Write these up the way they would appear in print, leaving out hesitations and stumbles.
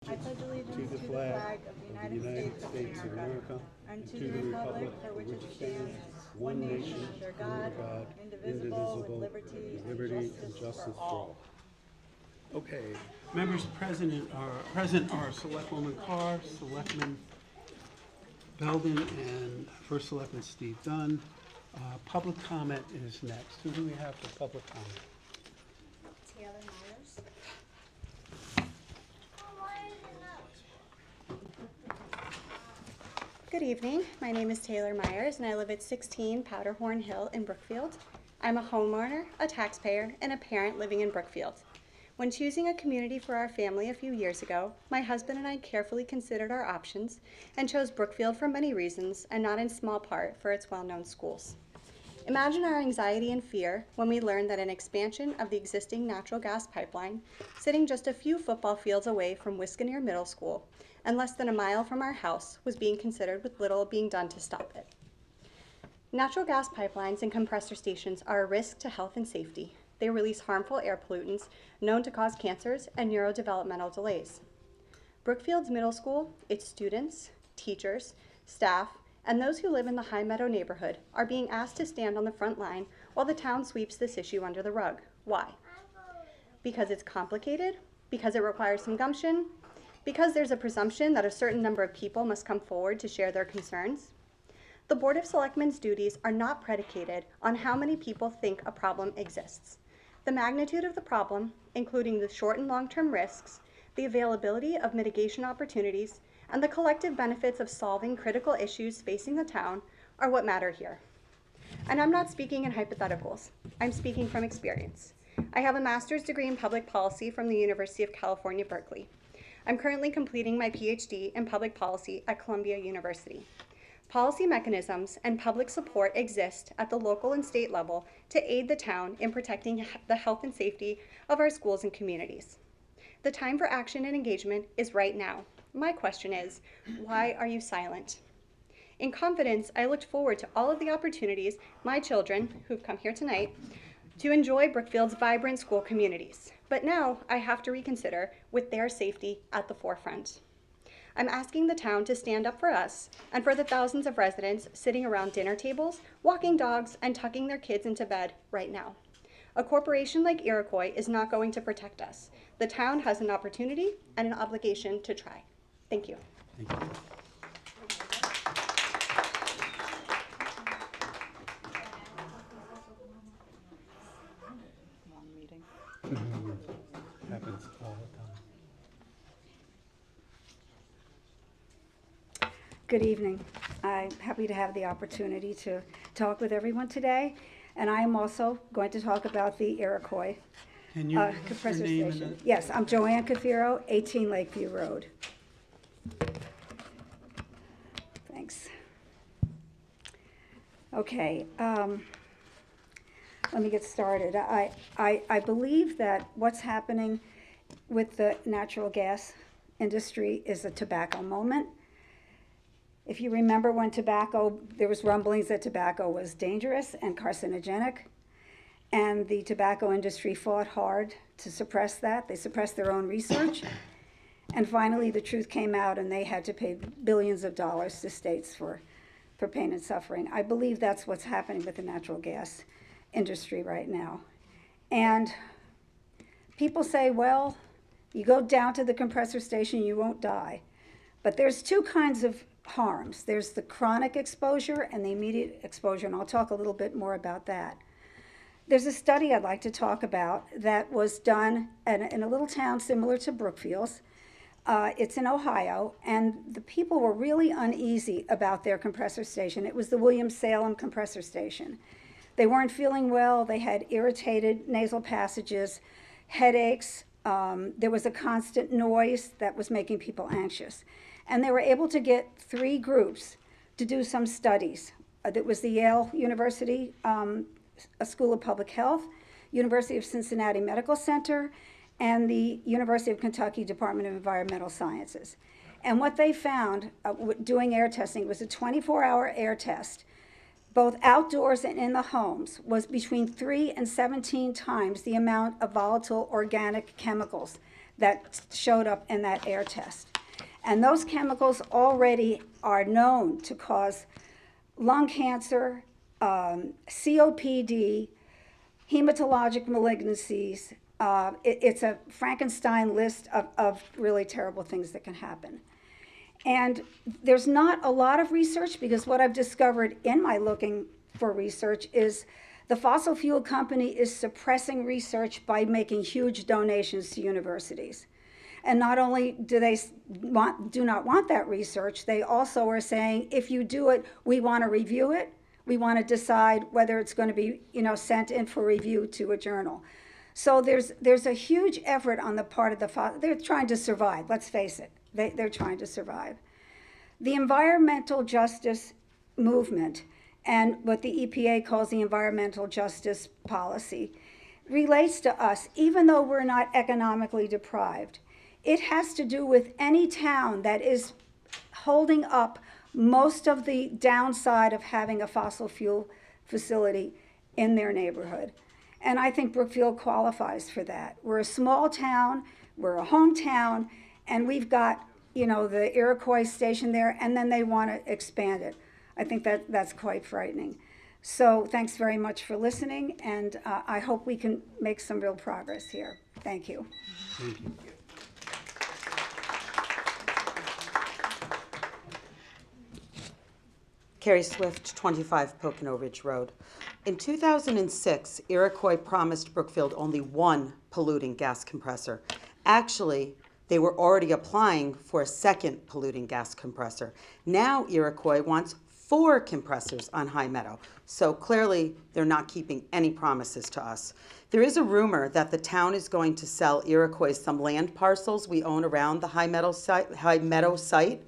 I pledge allegiance to the flag of the of the United States of America and to the republic for which it stands, one nation, under God, indivisible, with liberty and justice for all. Okay, members present are Selectwoman Carr, Selectman Belden, and First Selectman Steve Dunn. Public comment is next. Who do we have for public comment? Taylor Myers. Good evening. My name is Taylor Myers, and I live at 16 Powderhorn Hill in Brookfield. I'm a homeowner, a taxpayer, and a parent living in Brookfield. When choosing a community for our family a few years ago, my husband and I carefully considered our options and chose Brookfield for many reasons, and not in small part for its well-known schools. Imagine our anxiety and fear when we learned that an expansion of the existing natural gas pipeline, sitting just a few football fields away from Wisconir Middle School and less than a mile from our house, was being considered with little being done to stop it. Natural gas pipelines and compressor stations are a risk to health and safety. They release harmful air pollutants known to cause cancers and neurodevelopmental delays. Brookfield's middle school, its students, teachers, staff, and those who live in the High Meadow neighborhood are being asked to stand on the front line while the town sweeps this issue under the rug. Why? Because it's complicated? Because it requires some gumption? Because there's a presumption that a certain number of people must come forward to share their concerns? The Board of Selectmen's duties are not predicated on how many people think a problem exists. The magnitude of the problem, including the short and long-term risks, the availability of mitigation opportunities, and the collective benefits of solving critical issues facing the town are what matter here. And I'm not speaking in hypotheticals. I'm speaking from experience. I have a master's degree in public policy from the University of California, Berkeley. I'm currently completing my PhD in public policy at Columbia University. Policy mechanisms and public support exist at the local and state level to aid the town in protecting the health and safety of our schools and communities. The time for action and engagement is right now. My question is, why are you silent? In confidence, I looked forward to all of the opportunities my children, who've come here tonight, to enjoy Brookfield's vibrant school communities. But now I have to reconsider with their safety at the forefront. I'm asking the town to stand up for us and for the thousands of residents sitting around dinner tables, walking dogs, and tucking their kids into bed right now. A corporation like Iroquois is not going to protect us. The town has an opportunity and an obligation to try. Thank you. Thank you. Long meeting. Happens all the time. Good evening. I'm happy to have the opportunity to talk with everyone today. And I am also going to talk about the Iroquois Can you give us your compressor name station. and Yes, I'm Joanne Cafiro, 18 Lakeview Road. Thanks. Okay, let me get started. I believe that what's happening with the natural gas industry is a tobacco moment. If you remember when there was rumblings that tobacco was dangerous and carcinogenic, and the tobacco industry fought hard to suppress that. They suppressed their own research, and finally the truth came out and they had to pay billions of dollars to states for pain and suffering. I believe that's what's happening with the natural gas industry right now. And people say, well, you go down to the compressor station, you won't die. But there's two kinds of harms. There's the chronic exposure and the immediate exposure, and I'll talk a little bit more about that. There's a study I'd like to talk about that was done in a little town similar to Brookfield's. It's in Ohio, and the people were really uneasy about their compressor station. It was the Williams-Salem compressor station. They weren't feeling well. They had irritated nasal passages, headaches. There was a constant noise that was making people anxious. And they were able to get 3 groups to do some studies. That was the Yale University School of Public Health, University of Cincinnati Medical Center, and the University of Kentucky Department of Environmental Sciences. And what they found doing air testing was a 24-hour air test both outdoors and in the homes, was between 3 and 17 times the amount of volatile organic chemicals that showed up in that air test. And those chemicals already are known to cause lung cancer, COPD, hematologic malignancies. It's a Frankenstein list of really terrible things that can happen. And there's not a lot of research, because what I've discovered in my looking for research is the fossil fuel company is suppressing research by making huge donations to universities. And not only do they do not want that research, they also are saying, if you do it, we want to review it. We want to decide whether it's going to be, sent in for review to a journal. So there's a huge effort on the part of they're trying to survive, let's face it. They're trying to survive. The environmental justice movement and what the EPA calls the environmental justice policy relates to us, even though we're not economically deprived. It has to do with any town that is holding up most of the downside of having a fossil fuel facility in their neighborhood. And I think Brookfield qualifies for that. We're a small town, we're a hometown, and we've got, the Iroquois station there, and then they want to expand it. I think that's quite frightening. So thanks very much for listening, and I hope we can make some real progress here. Thank you. Thank you. Carrie Swift, 25 Pocono Ridge Road. In 2006, Iroquois promised Brookfield only one polluting gas compressor. Actually, they were already applying for a second polluting gas compressor. Now Iroquois wants 4 compressors on High Meadow. So clearly, they're not keeping any promises to us. There is a rumor that the town is going to sell Iroquois some land parcels we own around the High Meadow site.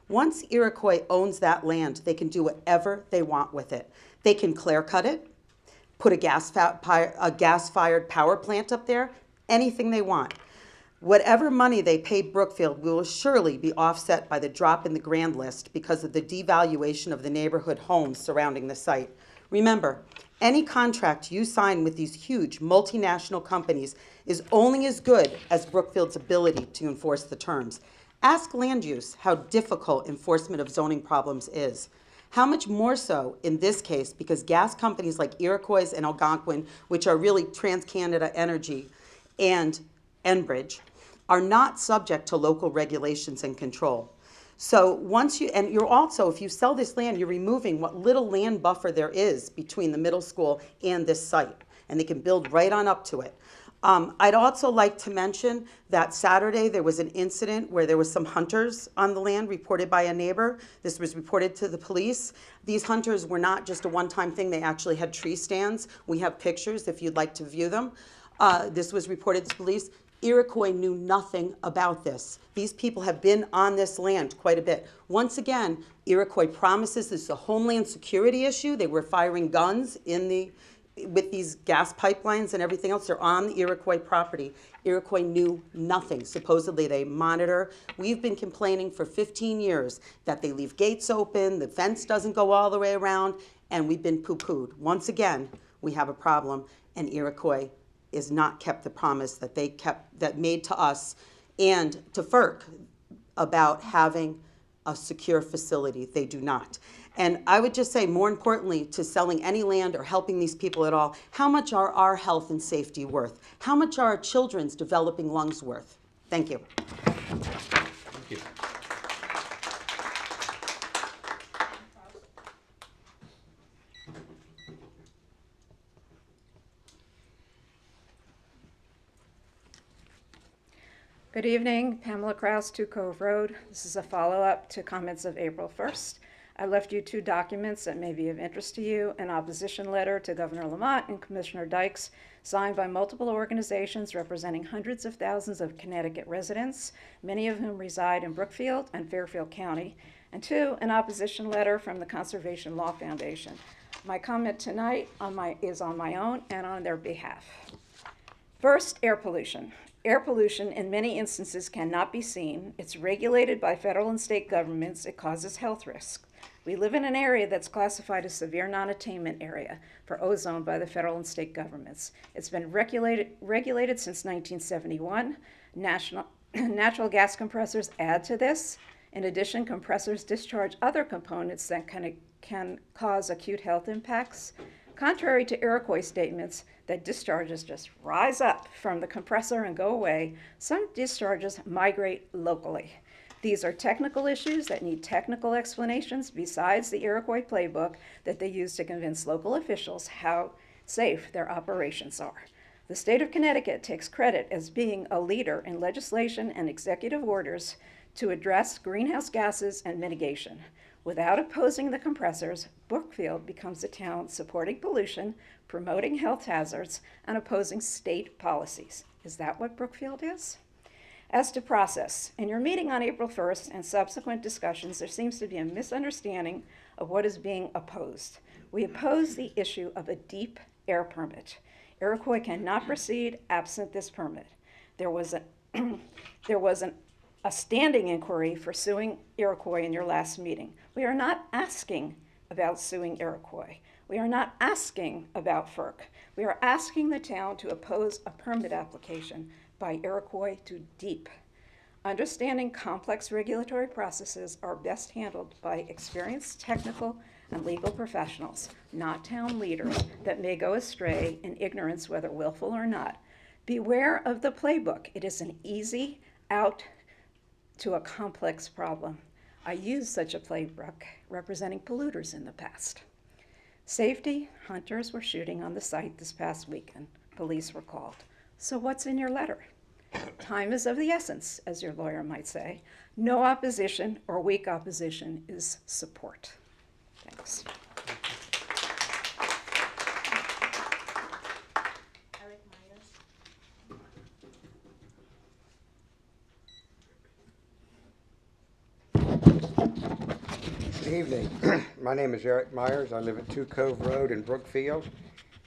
Once Iroquois owns that land, they can do whatever they want with it. They can clear cut it, put a gas-fired power plant up there, anything they want. Whatever money they pay Brookfield will surely be offset by the drop in the grand list because of the devaluation of the neighborhood homes surrounding the site. Remember, any contract you sign with these huge multinational companies is only as good as Brookfield's ability to enforce the terms. Ask land use how difficult enforcement of zoning problems is. How much more so in this case because gas companies like Iroquois and Algonquin, which are really TransCanada Energy and Enbridge, are not subject to local regulations and control. So you're also, if you sell this land, you're removing what little land buffer there is between the middle school and this site, and they can build right on up to it. I'd also like to mention that Saturday there was an incident where there was some hunters on the land reported by a neighbor. This was reported to the police. These hunters were not just a one-time thing. They actually had tree stands. We have pictures if you'd like to view them. This was reported to police. Iroquois knew nothing about this. These people have been on this land quite a bit. Once again, Iroquois promises this is a homeland security issue. They were firing guns with these gas pipelines and everything else. They're on the Iroquois property. Iroquois knew nothing. Supposedly they monitor. We've been complaining for 15 years that they leave gates open, the fence doesn't go all the way around, and we've been poo-pooed. Once again, we have a problem, and Iroquois is not kept the promise that that made to us and to FERC about having a secure facility. They do not. And I would just say, more importantly, to selling any land or helping these people at all, how much are our health and safety worth? How much are our children's developing lungs worth? Thank you. Thank you. Good evening, Pamela Kraus, 2 Cove Road. This is a follow-up to comments of April 1st. I left you 2 documents that may be of interest to you, an opposition letter to Governor Lamont and Commissioner Dykes, signed by multiple organizations representing hundreds of thousands of Connecticut residents, many of whom reside in Brookfield and Fairfield County, and 2, an opposition letter from the Conservation Law Foundation. My comment tonight is on my own and on their behalf. First, air pollution. Air pollution in many instances cannot be seen. It's regulated by federal and state governments. It causes health risks. We live in an area that's classified as severe non-attainment area for ozone by the federal and state governments. It's been regulated since 1971. Natural gas compressors add to this. In addition, compressors discharge other components that can cause acute health impacts. Contrary to Iroquois statements that discharges just rise up from the compressor and go away, some discharges migrate locally. These are technical issues that need technical explanations besides the Iroquois playbook that they use to convince local officials how safe their operations are. The state of Connecticut takes credit as being a leader in legislation and executive orders to address greenhouse gases and mitigation. Without opposing the compressors, Brookfield becomes a town supporting pollution, promoting health hazards, and opposing state policies. Is that what Brookfield is? As to process, in your meeting on April 1st and subsequent discussions, there seems to be a misunderstanding of what is being opposed. We oppose the issue of a deep air permit. Iroquois cannot proceed absent this permit. There was a standing inquiry for suing Iroquois in your last meeting. We are not asking about suing Iroquois. We are not asking about FERC. We are asking the town to oppose a permit application by Iroquois to DEEP. Understanding complex regulatory processes are best handled by experienced technical and legal professionals, not town leaders that may go astray in ignorance, whether willful or not. Beware of the playbook. It is an easy out to a complex problem. I used such a playbook representing polluters in the past. Safety, hunters were shooting on the site this past weekend. Police were called. So what's in your letter? Time is of the essence, as your lawyer might say. No opposition or weak opposition is support. Thanks. Good evening. My name is Eric Myers. I live at 2 Cove Road in Brookfield.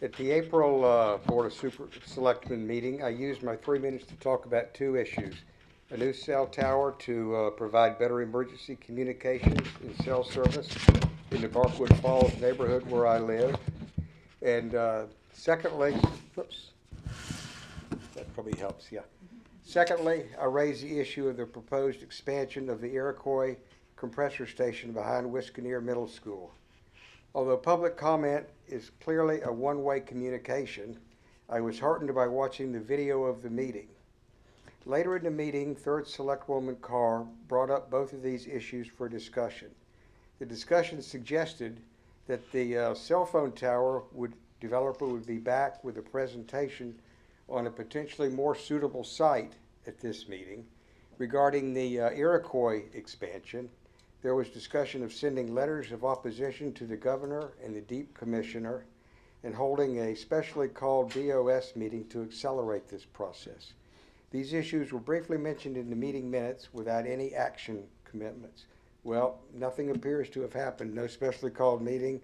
At the April Board of Selectmen meeting, I used my 3 minutes to talk about 2 issues. A new cell tower to provide better emergency communications and cell service in the Barkwood Falls neighborhood where I live. And secondly, whoops, that probably helps, yeah. Secondly, I raised the issue of the proposed expansion of the Iroquois compressor station behind Wisconneer Middle School. Although public comment is clearly a one-way communication, I was heartened by watching the video of the meeting. Later in the meeting, 3rd Selectwoman Carr brought up both of these issues for discussion. The discussion suggested that the cell phone tower developer would be back with a presentation on a potentially more suitable site at this meeting. Regarding the Iroquois expansion, there was discussion of sending letters of opposition to the governor and the DEEP commissioner and holding a specially called BOS meeting to accelerate this process. These issues were briefly mentioned in the meeting minutes without any action commitments. Well, nothing appears to have happened. No specially called meeting,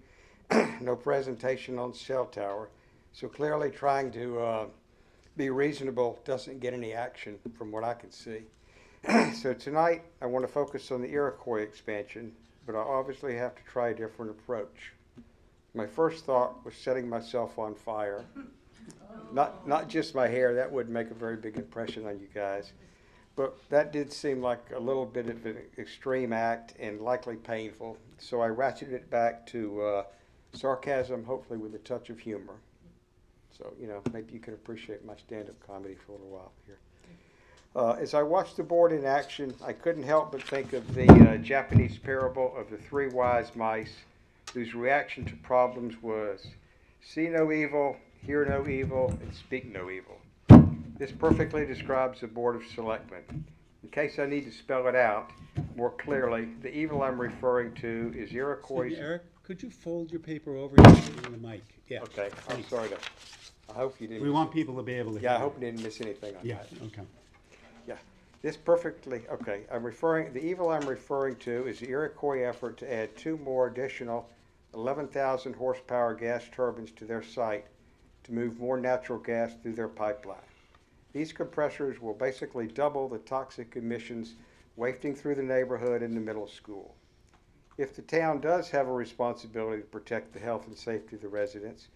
no presentation on cell tower. So clearly trying to be reasonable doesn't get any action from what I can see. So tonight I want to focus on the Iroquois expansion, but I obviously have to try a different approach. My first thought was setting myself on fire. Not just my hair, that would make a very big impression on you guys. But that did seem like a little bit of an extreme act and likely painful. So I ratcheted it back to sarcasm, hopefully with a touch of humor. So, you know, maybe you can appreciate my stand-up comedy for a little while here. As I watched the board in action, I couldn't help but think of the Japanese parable of the 3 wise mice, whose reaction to problems was, see no evil, hear no evil, and speak no evil. This perfectly describes the Board of Selectmen. In case I need to spell it out more clearly, the evil I'm referring to is Iroquois. Eric, could you fold your paper over and put it in the mic? Yeah. Okay, I'm sorry to, I hope you didn't. We want people to be able to hear. Yeah, I hope you didn't miss anything on Yeah, that. okay. Yeah, this perfectly, okay, the evil I'm referring to is the Iroquois effort to add 2 more additional 11,000 horsepower gas turbines to their site to move more natural gas through their pipeline. These compressors will basically double the toxic emissions wafting through the neighborhood and the middle school. If the town does have a responsibility to protect the health and safety of the residents,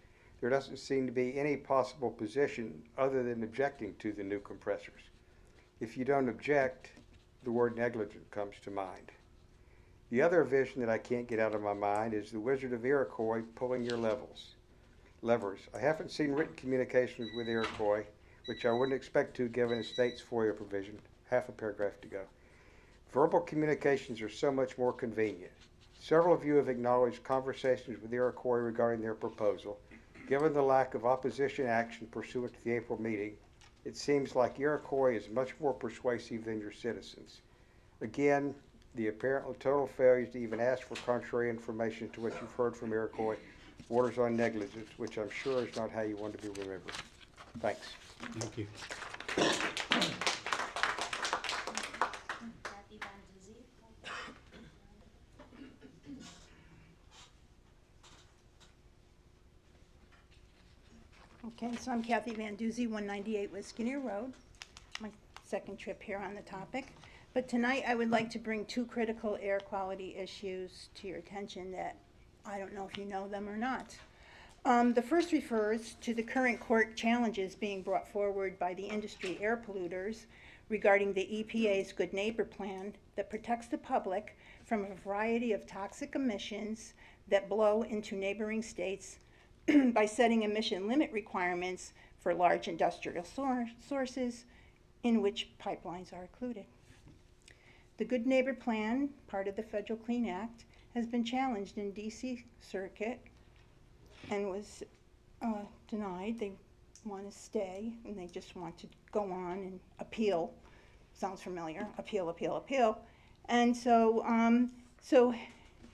there doesn't seem to be any possible position other than objecting to the new compressors. If you don't object, the word negligent comes to mind. The other vision that I can't get out of my mind is the Wizard of Iroquois pulling your levers. I haven't seen written communications with Iroquois, which I wouldn't expect to given the state's FOIA provision. Half a paragraph to go. Verbal communications are so much more convenient. Several of you have acknowledged conversations with Iroquois regarding their proposal. Given the lack of opposition action pursuant to the April meeting, it seems like Iroquois is much more persuasive than your citizens. Again, the apparently total failure to even ask for contrary information to what you've heard from Iroquois borders on negligence, which I'm sure is not how you want to be remembered. Thanks. Thank you. Okay, so I'm Kathy Van Duzy, 198 West Skinner Road. My second trip here on the topic. But tonight I would like to bring two critical air quality issues to your attention that I don't know if you know them or not. The first refers to the current court challenges being brought forward by the industry air polluters regarding the EPA's Good Neighbor Plan that protects the public from a variety of toxic emissions that blow into neighboring states by setting emission limit requirements for large industrial sources in which pipelines are included. The Good Neighbor Plan, part of the Federal Clean Act, has been challenged in DC Circuit and was denied. They want to stay and they just want to go on and appeal. Sounds familiar, appeal, appeal, appeal. And so, so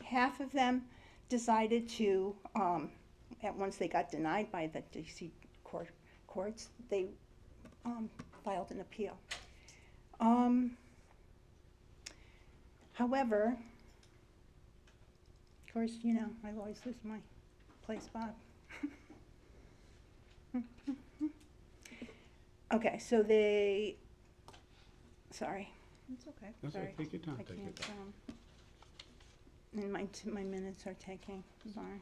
half of them decided to, once they got denied by the DC courts, they filed an appeal. However, of course, you know, I always lose my place, Bob. Okay, so they, sorry. It's okay. That's Sorry. okay. Take your time. I Take your can't, time. and my minutes are taking, sorry.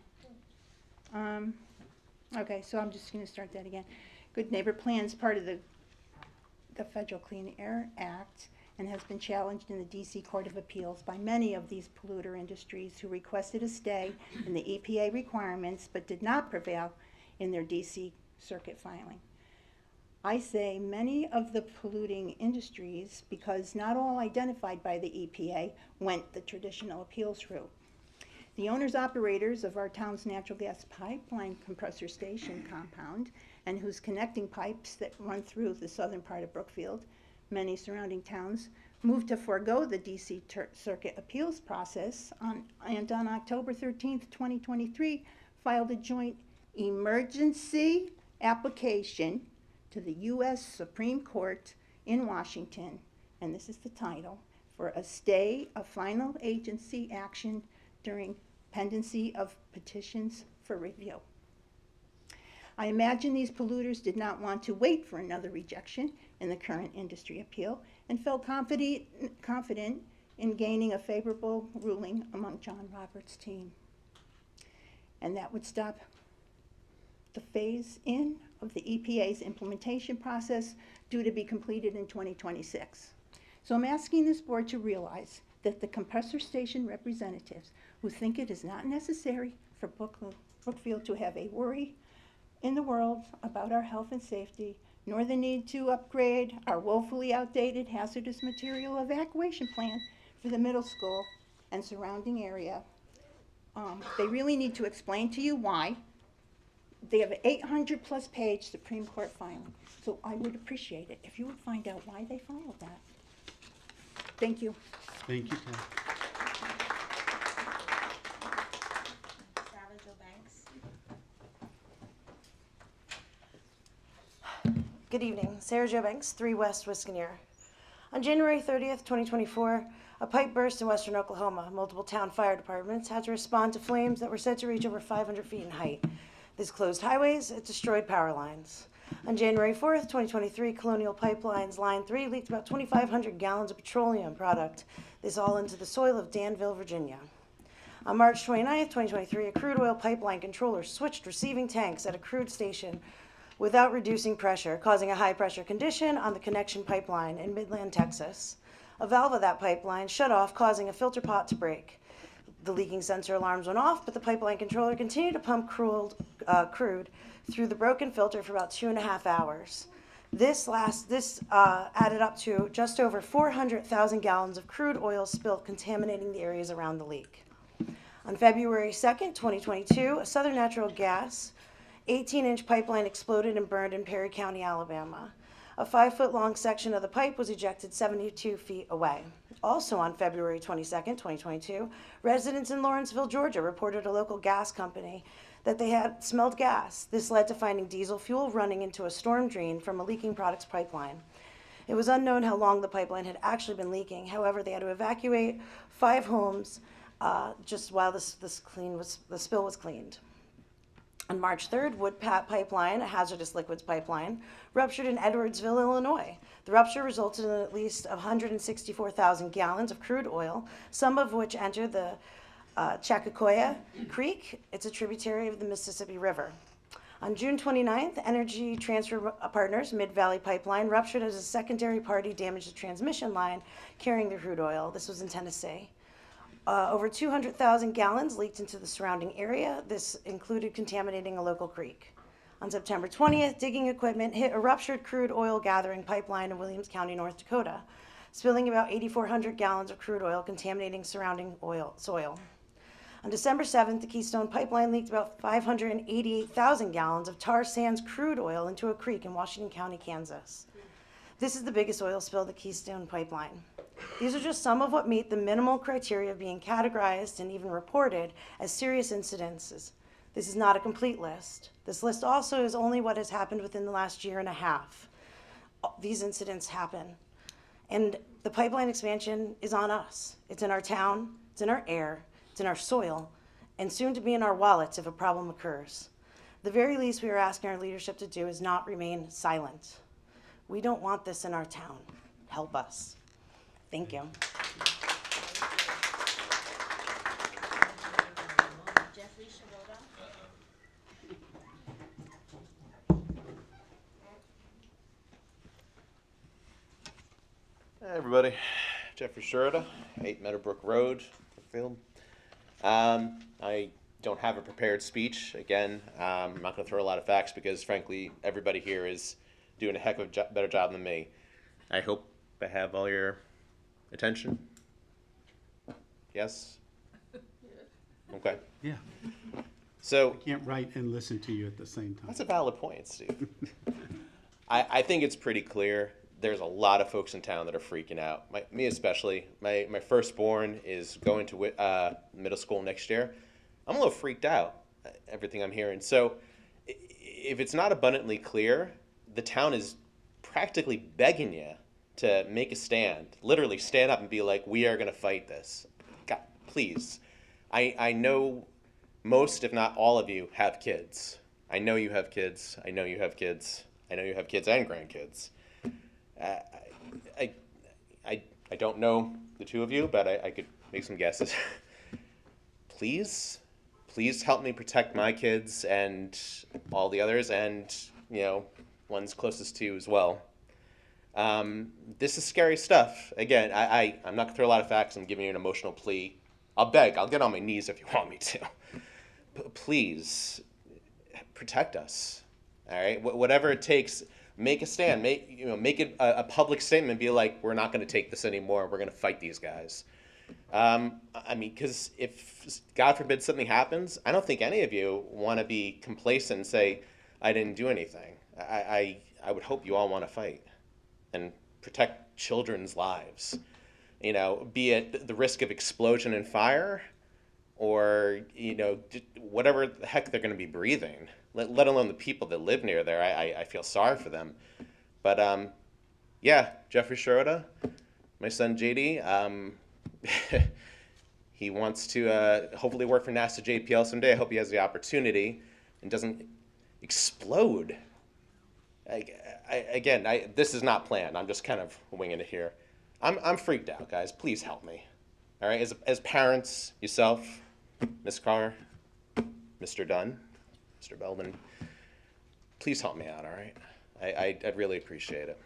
Okay, so I'm just gonna start that again. Good Neighbor Plan is part of the Federal Clean Air Act and has been challenged in the DC Court of Appeals by many of these polluter industries who requested a stay in the EPA requirements but did not prevail in their DC Circuit filing. I say many of the polluting industries because not all identified by the EPA went the traditional appeals route. The owners operators of our town's natural gas pipeline compressor station compound and whose connecting pipes that run through the southern part of Brookfield, many surrounding towns, moved to forego the DC Circuit appeals process and on October 13th, 2023, filed a joint emergency application to the U.S. Supreme Court in Washington, and this is the title, for a stay of final agency action during pendency of petitions for review. I imagine these polluters did not want to wait for another rejection in the current industry appeal and felt confident in gaining a favorable ruling among John Roberts' team. And that would stop the phase-in of the EPA's implementation process due to be completed in 2026. So I'm asking this board to realize that the compressor station representatives who think it is not necessary for Brookfield to have a worry in the world about our health and safety, nor the need to upgrade our woefully outdated hazardous material evacuation plan for the middle school and surrounding area. They really need to explain to you why. They have an 800-plus page Supreme Court filing, so I would appreciate it if you would find out why they filed that. Thank you. Thank you, Ted. Good evening. Sarah Jo Banks, 3 West Wisconsin. On January 30th, 2024, a pipe burst in western Oklahoma. Multiple town fire departments had to respond to flames that were said to reach over 500 feet in height. This closed highways, it destroyed power lines. On January 4th, 2023, Colonial Pipelines Line 3 leaked about 2,500 gallons of petroleum product. This all into the soil of Danville, Virginia. On March 29, 2023, a crude oil pipeline controller switched receiving tanks at a crude station without reducing pressure, causing a high pressure condition on the connection pipeline in Midland, Texas. A valve of that pipeline shut off, causing a filter pot to break. The leaking sensor alarms went off, but the pipeline controller continued to pump crude through the broken filter for about 2.5 hours. This added up to just over 400,000 gallons of crude oil spilled, contaminating the areas around the leak. On February 2nd, 2022, a Southern Natural Gas 18-inch pipeline exploded and burned in Perry County, Alabama. A 5-foot-long section of the pipe was ejected 72 feet away. Also on February 22nd, 2022, residents in Lawrenceville, Georgia reported a local gas company that they had smelled gas. This led to finding diesel fuel running into a storm drain from a leaking products pipeline. It was unknown how long the pipeline had actually been leaking. However, they had to evacuate 5 homes just while the spill was cleaned. On March 3rd, Woodpat Pipeline, a hazardous liquids pipeline, ruptured in Edwardsville, Illinois. The rupture resulted in at least 164,000 gallons of crude oil, some of which entered the Chacacoya Creek. It's a tributary of the Mississippi River. On June 29th, Energy Transfer Partners Mid-Valley Pipeline ruptured as a secondary party damaged the transmission line carrying the crude oil. This was in Tennessee. Over 200,000 gallons leaked into the surrounding area. This included contaminating a local creek. On September 20th, digging equipment hit a ruptured crude oil gathering pipeline in Williams County, North Dakota, spilling about 8,400 gallons of crude oil, contaminating surrounding soil. On December 7th, the Keystone Pipeline leaked about 588,000 gallons of tar sands crude oil into a creek in Washington County, Kansas. This is the biggest oil spill of the Keystone Pipeline. These are just some of what meet the minimal criteria of being categorized and even reported as serious incidences. This is not a complete list. This list also is only what has happened within the last year and a half. These incidents happen. And the pipeline expansion is on us. It's in our town, it's in our air, it's in our soil, and soon to be in our wallets if a problem occurs. The very least we are asking our leadership to do is not remain silent. We don't want this in our town. Help us. Thank you. Hey everybody, Jeffrey Shurda, 8 Meadowbrook Road, Brookfield. I don't have a prepared speech. Again, I'm not going to throw a lot of facts because frankly, everybody here is doing a heck of a better job than me. I hope I have all your attention. Yes? Okay. Yeah, So can't write and listen to you at the same time. that's a valid point, Steve. I think it's pretty clear. There's a lot of folks in town that are freaking out. Me especially. My firstborn is going to middle school next year. I'm a little freaked out, everything I'm hearing. So if it's not abundantly clear, the town is practically begging you to make a stand, literally stand up and be like, we are going to fight this. God, please. I know most, if not all of you, have kids. I know you have kids. I know you have kids. I know you have kids and grandkids. I don't know the two of you, but I could make some guesses. Please help me protect my kids and all the others, and ones closest to you as well. This is scary stuff. Again, I'm not gonna throw a lot of facts. I'm giving you an emotional plea. I'll beg. I'll get on my knees if you want me to. But please protect us. All right, whatever it takes. Make a stand. Make it a public statement. Be like, we're not going to take this anymore. We're going to fight these guys. Because if God forbid something happens, I don't think any of you want to be complacent and say, I didn't do anything. I would hope you all want to fight and protect children's lives. Be it the risk of explosion and fire, or whatever the heck they're going to be breathing. Let alone the people that live near there. I feel sorry for them. But yeah, Jeffrey Schroeder, my son JD, he wants to hopefully work for NASA JPL someday. I hope he has the opportunity and doesn't explode. This is not planned. I'm just kind of winging it here. I'm freaked out, guys. Please help me. All right, as parents, yourself, Ms. Carr, Mr. Dunn, Mr. Belden, please help me out, all right? I'd really appreciate it.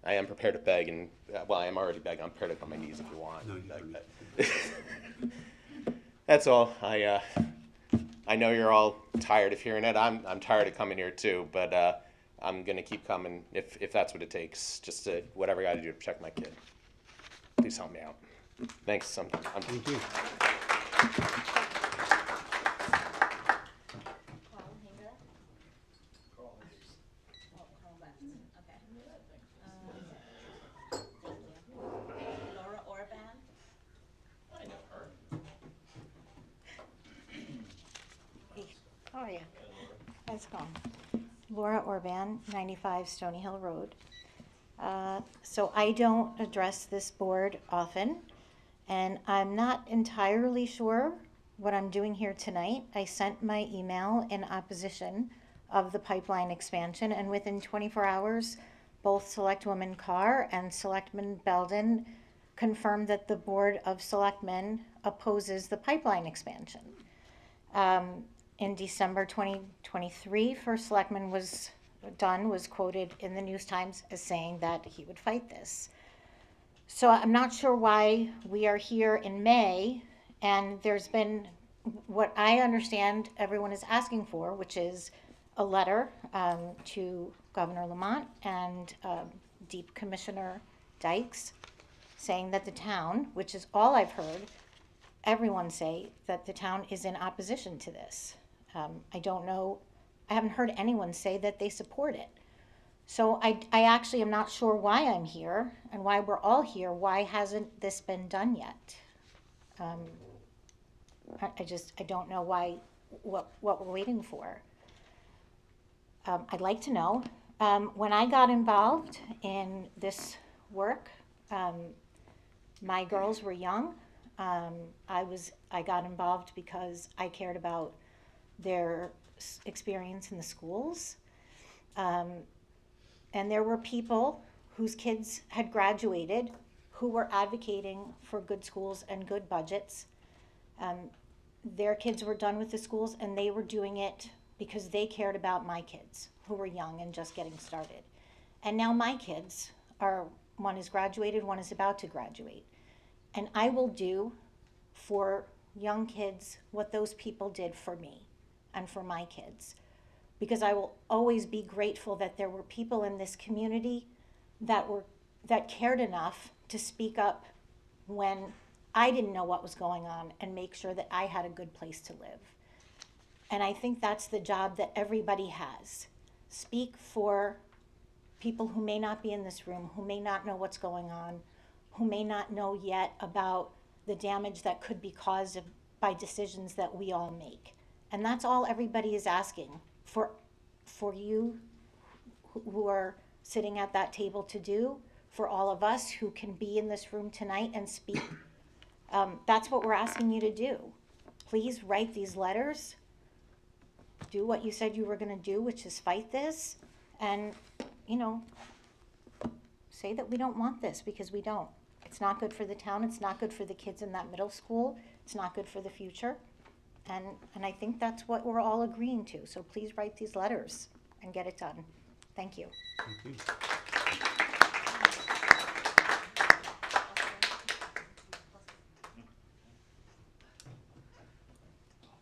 I am prepared to beg, and well, I am already begging. I'm prepared to go on my knees if you want. No, you don't. That's all. I know you're all tired of hearing it. I'm tired of coming here too, but I'm gonna keep coming if that's what it takes. Just to whatever I gotta do to protect my kid. Please help me out. Thanks. Thank you. Laura Orban. Hey, how are you? How's it going? Laura Orban, 95 Stony Hill Road. So I don't address this board often, and I'm not entirely sure what I'm doing here tonight. I sent my email in opposition of the pipeline expansion, and within 24 hours, both Selectwoman Carr and Selectman Belden confirmed that the Board of Selectmen opposes the pipeline expansion. In December 2023, First Selectman was quoted in the News Times as saying that he would fight this. So I'm not sure why we are here in May, and there's been what I understand everyone is asking for, which is a letter to Governor Lamont and Deep Commissioner Dykes saying that the town, which is all I've heard, everyone say that the town is in opposition to this. I don't know, I haven't heard anyone say that they support it. So I actually am not sure why I'm here and why we're all here. Why hasn't this been done yet? I don't know what we're waiting for. I'd like to know. When I got involved in this work, my girls were young. I got involved because I cared about their experience in the schools. And there were people whose kids had graduated who were advocating for good schools and good budgets. Their kids were done with the schools, and they were doing it because they cared about my kids who were young and just getting started. And now my kids one is graduated, one is about to graduate. And I will do for young kids what those people did for me and for my kids. Because I will always be grateful that there were people in this community that cared enough to speak up when I didn't know what was going on and make sure that I had a good place to live. And I think that's the job that everybody has. Speak for people who may not be in this room, who may not know what's going on, who may not know yet about the damage that could be caused by decisions that we all make. And that's all everybody is asking for you who are sitting at that table to do, for all of us who can be in this room tonight and speak. That's what we're asking you to do. Please write these letters. Do what you said you were going to do, which is fight this. And, say that we don't want this, because we don't. It's not good for the town. It's not good for the kids in that middle school. It's not good for the future. And I think that's what we're all agreeing to. So please write these letters and get it done. Thank you. Thank you.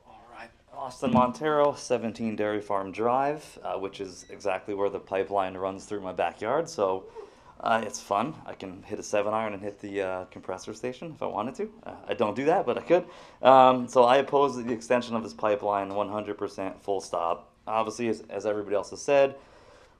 All right, Austin Montero, 17 Dairy Farm Drive, which is exactly where the pipeline runs through my backyard. So it's fun. I can hit a 7-iron and hit the compressor station if I wanted to. I don't do that, but I could. So I oppose the extension of this pipeline 100% full stop. Obviously, as everybody else has said,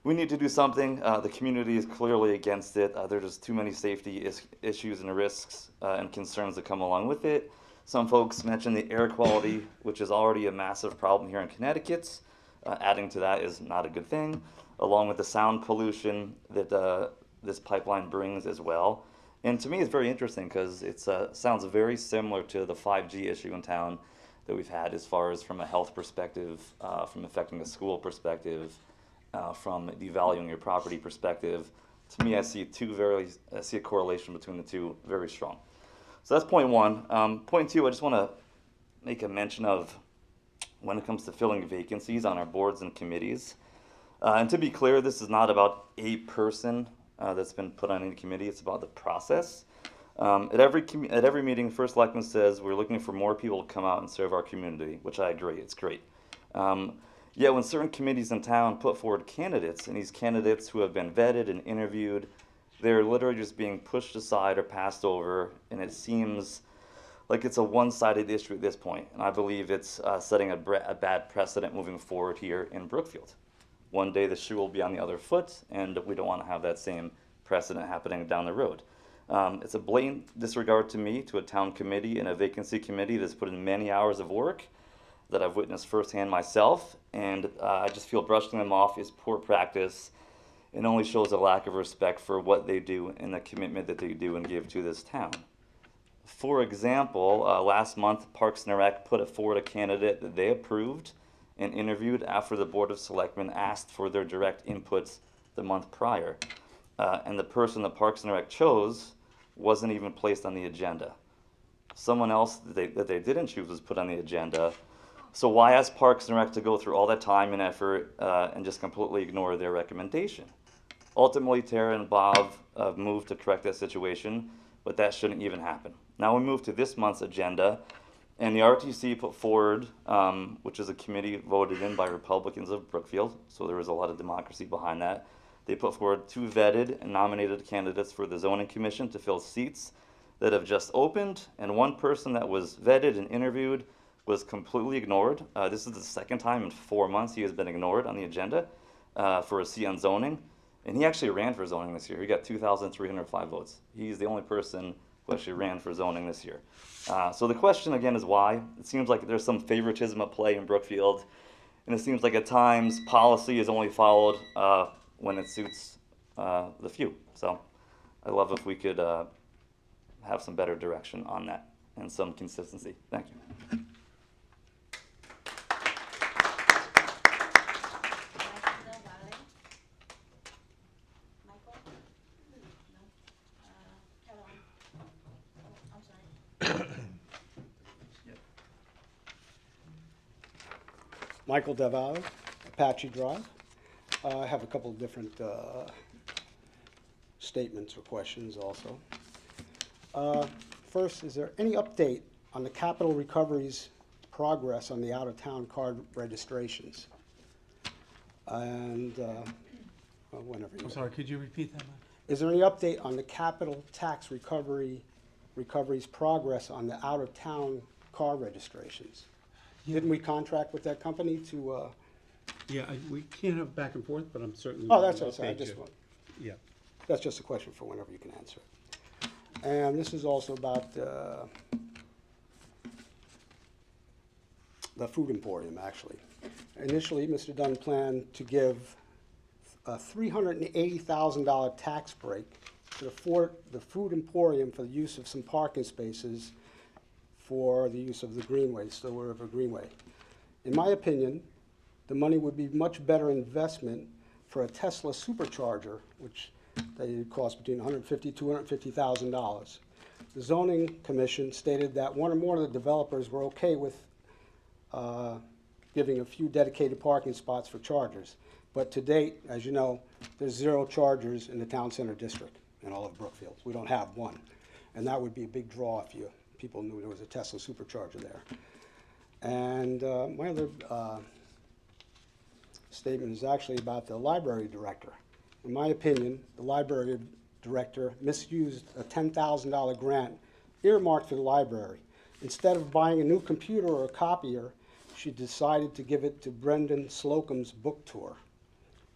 we need to do something. The community is clearly against it. There's just too many safety issues and risks and concerns that come along with it. Some folks mentioned the air quality, which is already a massive problem here in Connecticut. Adding to that is not a good thing, along with the sound pollution that this pipeline brings as well. And to me, it's very interesting because it sounds very similar to the 5G issue in town that we've had, as far as from a health perspective, from affecting a school perspective, from devaluing your property perspective. To me, I see a correlation between the two very strong. So that's point one. Point two, I just want to make a mention of when it comes to filling vacancies on our boards and committees. And to be clear, this is not about a person that's been put on any committee. It's about the process. At every meeting, First Selectman says we're looking for more people to come out and serve our community, which I agree. It's great. Yet when certain committees in town put forward candidates, and these candidates who have been vetted and interviewed, they're literally just being pushed aside or passed over, and it seems like it's a one-sided issue at this point. And I believe it's setting a bad precedent moving forward here in Brookfield. One day the shoe will be on the other foot, and we don't want to have that same precedent happening down the road. It's a blatant disregard to me, to a town committee and a vacancy committee that's put in many hours of work that I've witnessed firsthand myself, and I just feel brushing them off is poor practice. It only shows a lack of respect for what they do and the commitment that they do and give to this town. For example, last month Parks and Rec put forward a candidate that they approved and interviewed after the Board of Selectmen asked for their direct inputs the month prior. And the person that Parks and Rec chose wasn't even placed on the agenda. Someone else that they didn't choose was put on the agenda. So why ask Parks and Rec to go through all that time and effort and just completely ignore their recommendation? Ultimately, Tara and Bob moved to correct that situation, but that shouldn't even happen. Now we move to this month's agenda, and the RTC put forward, which is a committee voted in by Republicans of Brookfield, so there was a lot of democracy behind that. They put forward 2 vetted and nominated candidates for the Zoning Commission to fill seats that have just opened, and 1 person that was vetted and interviewed was completely ignored. This is the 2nd time in 4 months he has been ignored on the agenda for a seat on zoning. And he actually ran for zoning this year. He got 2,305 votes. He's the only person who actually ran for zoning this year. So the question again is why? It seems like there's some favoritism at play in Brookfield, and it seems like at times policy is only followed when it suits the few. So I'd love if we could have some better direction on that and some consistency. Thank you. Michael Deval, Apache Drive. I have a couple of different statements or questions also. First, is there any update on the capital recovery's progress on the out-of-town card registrations? And whenever you... I'm sorry, could you repeat that? Is there any update on the capital tax recovery's progress on the out-of-town car registrations? Yeah. Didn't we contract with that company to? Yeah, we can't have back and forth, but I'm certainly. Oh, that's willing what to I update just you. want. Yeah. That's just a question for whenever you can answer it. And this is also about the food emporium, actually. Initially, Mr. Dunn planned to give a $380,000 tax break to the food emporium for the use of some parking spaces for the use of the Greenway, Still River Greenway. In my opinion, the money would be much better investment for a Tesla supercharger, which they cost between $150,000 to $250,000. The zoning commission stated that 1 or more of the developers were okay with giving a few dedicated parking spots for chargers. But to date, as you know, there's 0 chargers in the town center district in all of Brookfield. We don't have one. And that would be a big draw if people knew there was a Tesla supercharger there. And my other statement is actually about the library director. In my opinion, the library director misused a $10,000 grant earmarked for the library. Instead of buying a new computer or a copier, she decided to give it to Brendan Slocum's book tour.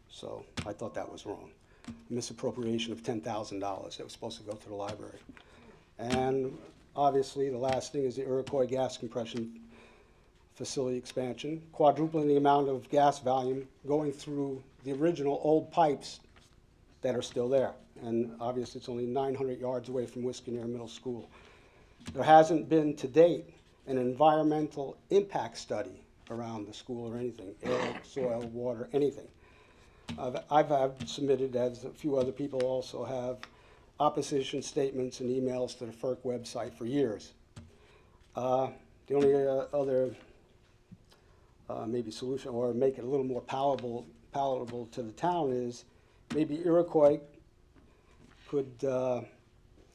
So I thought that was wrong. Misappropriation of $10,000 that was supposed to go to the library. And obviously, the last thing is the Iroquois gas compression facility expansion, quadrupling the amount of gas volume going through the original old pipes that are still there. And obviously, it's only 900 yards away from Wiskaneer Middle School. There hasn't been to date an environmental impact study around the school or anything, air, soil, water, anything. I've submitted, as a few other people also have, opposition statements and emails to the FERC website for years. The only other maybe solution, or make it a little more palatable to the town, is maybe Iroquois could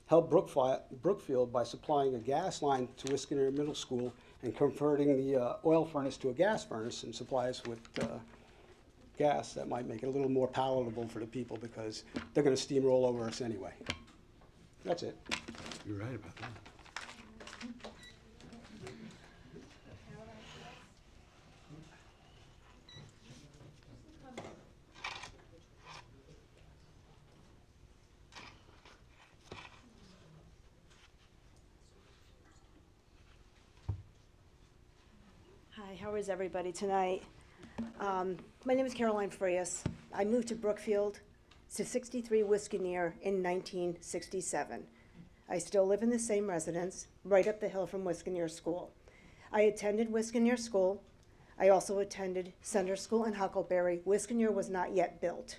help Brookfield by supplying a gas line to Wiskaner Middle School and converting the oil furnace to a gas furnace and supply us with gas. That might make it a little more palatable for the people, because they're going to steamroll over us anyway. That's it. You're right about that. Hi, how is everybody tonight? My name is Caroline Frias. I moved to Brookfield to 63 Wiskaner in 1967. I still live in the same residence, right up the hill from Wiskaner School. I attended Wiskaner School. I also attended Center School in Huckleberry. Wiskaner was not yet built.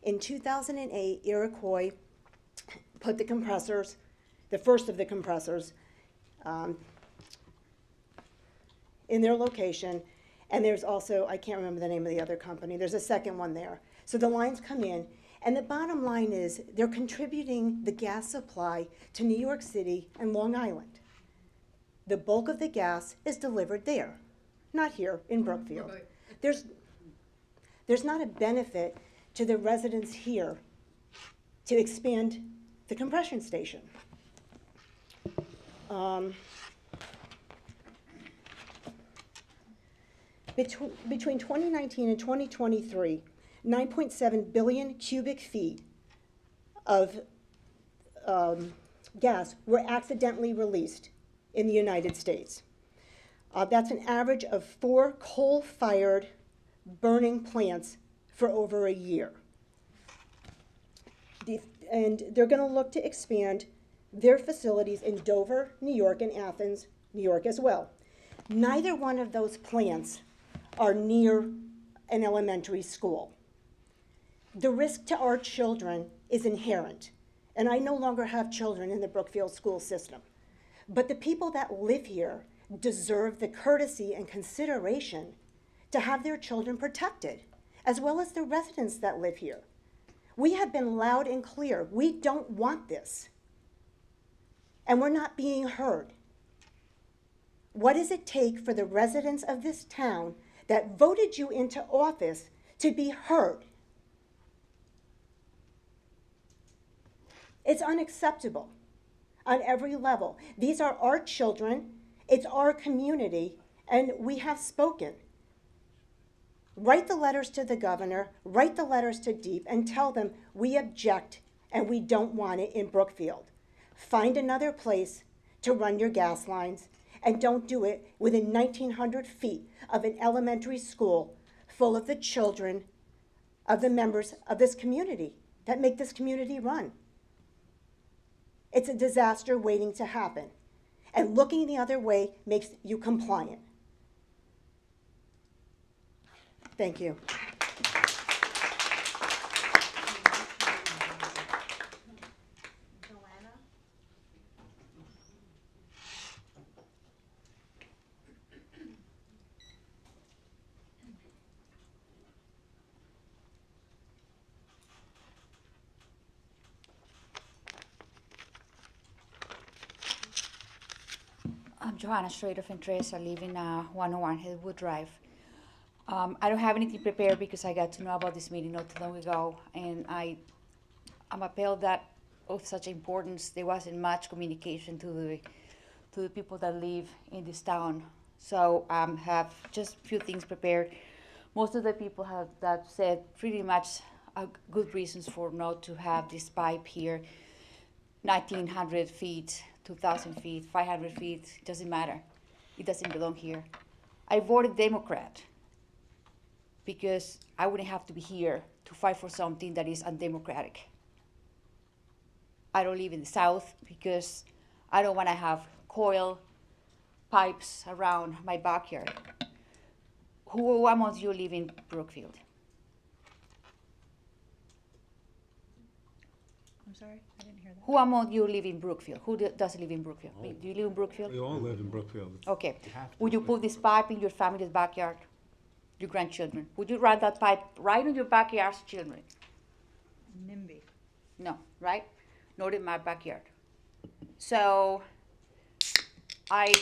In 2008, Iroquois put the compressors, the first of the compressors, in their location, and there's also, I can't remember the name of the other company, there's a second one there. So the lines come in, and the bottom line is they're contributing the gas supply to New York City and Long Island. The bulk of the gas is delivered there, not here in Brookfield. There's not a benefit to the residents here to expand the compression station. Between 2019 and 2023, 9.7 billion cubic feet of gas were accidentally released in the United States. That's an average of 4 coal-fired burning plants for over a year. And they're going to look to expand their facilities in Dover, New York, and Athens, New York as well. Neither one of those plants are near an elementary school. The risk to our children is inherent, and I no longer have children in the Brookfield school system. But the people that live here deserve the courtesy and consideration to have their children protected, as well as the residents that live here. We have been loud and clear. We don't want this. And we're not being heard. What does it take for the residents of this town that voted you into office to be heard? It's unacceptable on every level. These are our children, it's our community, and we have spoken. Write the letters to the governor, write the letters to DEEP, and tell them we object and we don't want it in Brookfield. Find another place to run your gas lines, and don't do it within 1,900 feet of an elementary school full of the children of the members of this community that make this community run. It's a disaster waiting to happen, and looking the other way makes you compliant. Thank you. I'm Johanna Schrader from Tres. I live in 101 Hillwood Drive. I don't have anything prepared because I got to know about this meeting not too long ago, and I'm appalled that of such importance there wasn't much communication to the people that live in this town. So have just a few things prepared. Most of the people have that said pretty much good reasons for not to have this pipe here, 1,900 feet. 2,000 feet, 500 feet, doesn't matter. It doesn't belong here. I voted Democrat because I wouldn't have to be here to fight for something that is undemocratic. I don't live in the South because I don't want to have coil pipes around my backyard. Who amongst you live in Brookfield? I'm sorry, I didn't hear that. Who among you live in Brookfield? Who does live in Brookfield? Do you live in Brookfield? We all live in Brookfield. Okay. You have to, Would you but- put this pipe in your family's backyard? Your grandchildren? Would you run that pipe right in your backyard's children? NIMBY. No, right? Not in my backyard. So, I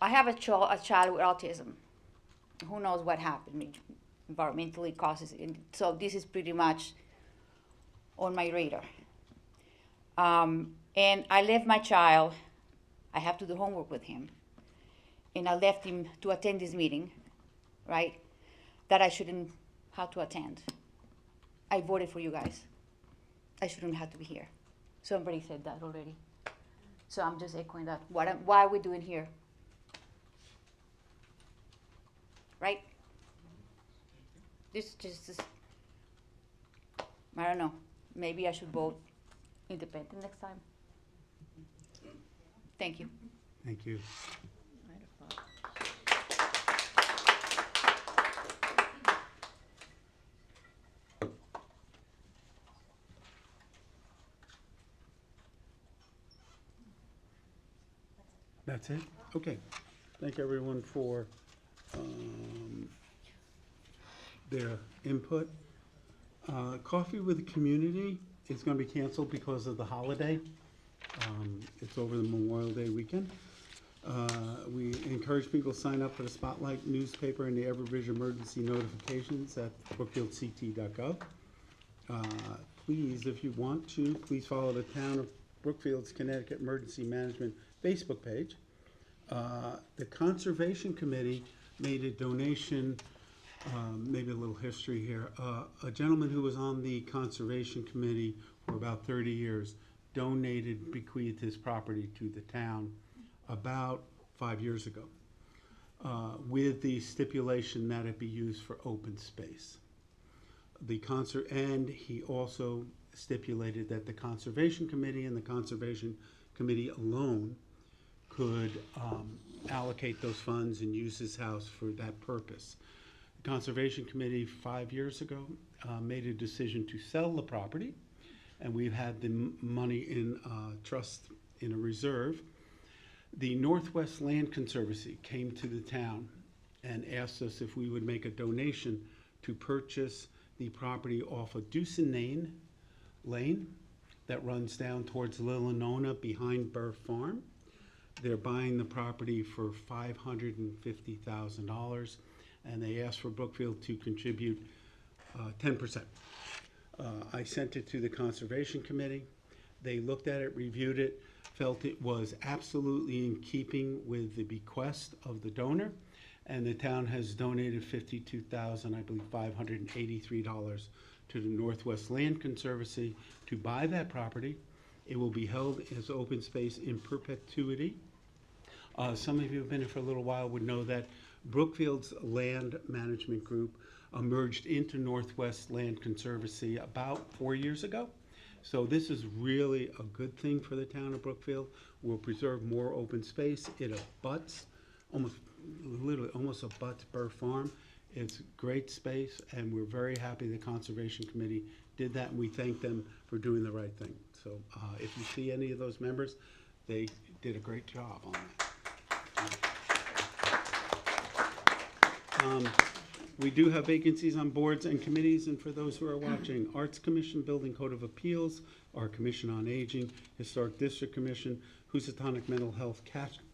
have a child with autism. Who knows what happened environmentally causes it. So this is pretty much on my radar. And I left my child. I have to do homework with him. And I left him to attend this meeting, right? That I shouldn't have to attend. I voted for you guys. I shouldn't have to be here. Somebody said that already. So I'm just echoing that. Why are we doing here? Right? This just, I don't know. Maybe I should vote independent next time. Thank you. Thank you. That's it? Okay. Thank everyone for their input. Coffee with the Community is going to be canceled because of the holiday. It's over the Memorial Day weekend. We encourage people to sign up for the Spotlight newspaper and the Everbridge emergency notifications at brookfieldct.gov. Please, if you want to, please follow the Town of Brookfield's Connecticut Emergency Management Facebook page. The Conservation Committee made a donation, maybe a little history here. A gentleman who was on the Conservation Committee for about 30 years bequeathed his property to the town about 5 years ago, with the stipulation that it be used for open space. And he also stipulated that the Conservation Committee and the Conservation Committee alone could allocate those funds and use his house for that purpose. The Conservation Committee 5 years ago made a decision to sell the property, and we've had the money in trust in a reserve. The Northwest Land Conservancy came to the town and asked us if we would make a donation to purchase the property off of Deucin Lane that runs down towards Lillanona behind Burr Farm. They're buying the property for $550,000, and they asked for Brookfield to contribute 10%. I sent it to the Conservation Committee. They looked at it, reviewed it, felt it was absolutely in keeping with the bequest of the donor, and the town has donated $52,583 to the Northwest Land Conservancy to buy that property. It will be held as open space in perpetuity. Some of you who have been here for a little while would know that Brookfield's land management group merged into Northwest Land Conservancy about 4 years ago. So this is really a good thing for the town of Brookfield. We'll preserve more open space. It abuts, almost abuts Burr Farm. It's great space, and we're very happy the Conservation Committee did that, and we thank them for doing the right thing. So if you see any of those members, they did a great job on that. We do have vacancies on boards and committees, and for those who are watching, Arts Commission, Building Code of Appeals, our Commission on Aging, Historic District Commission, Housatonic Mental Health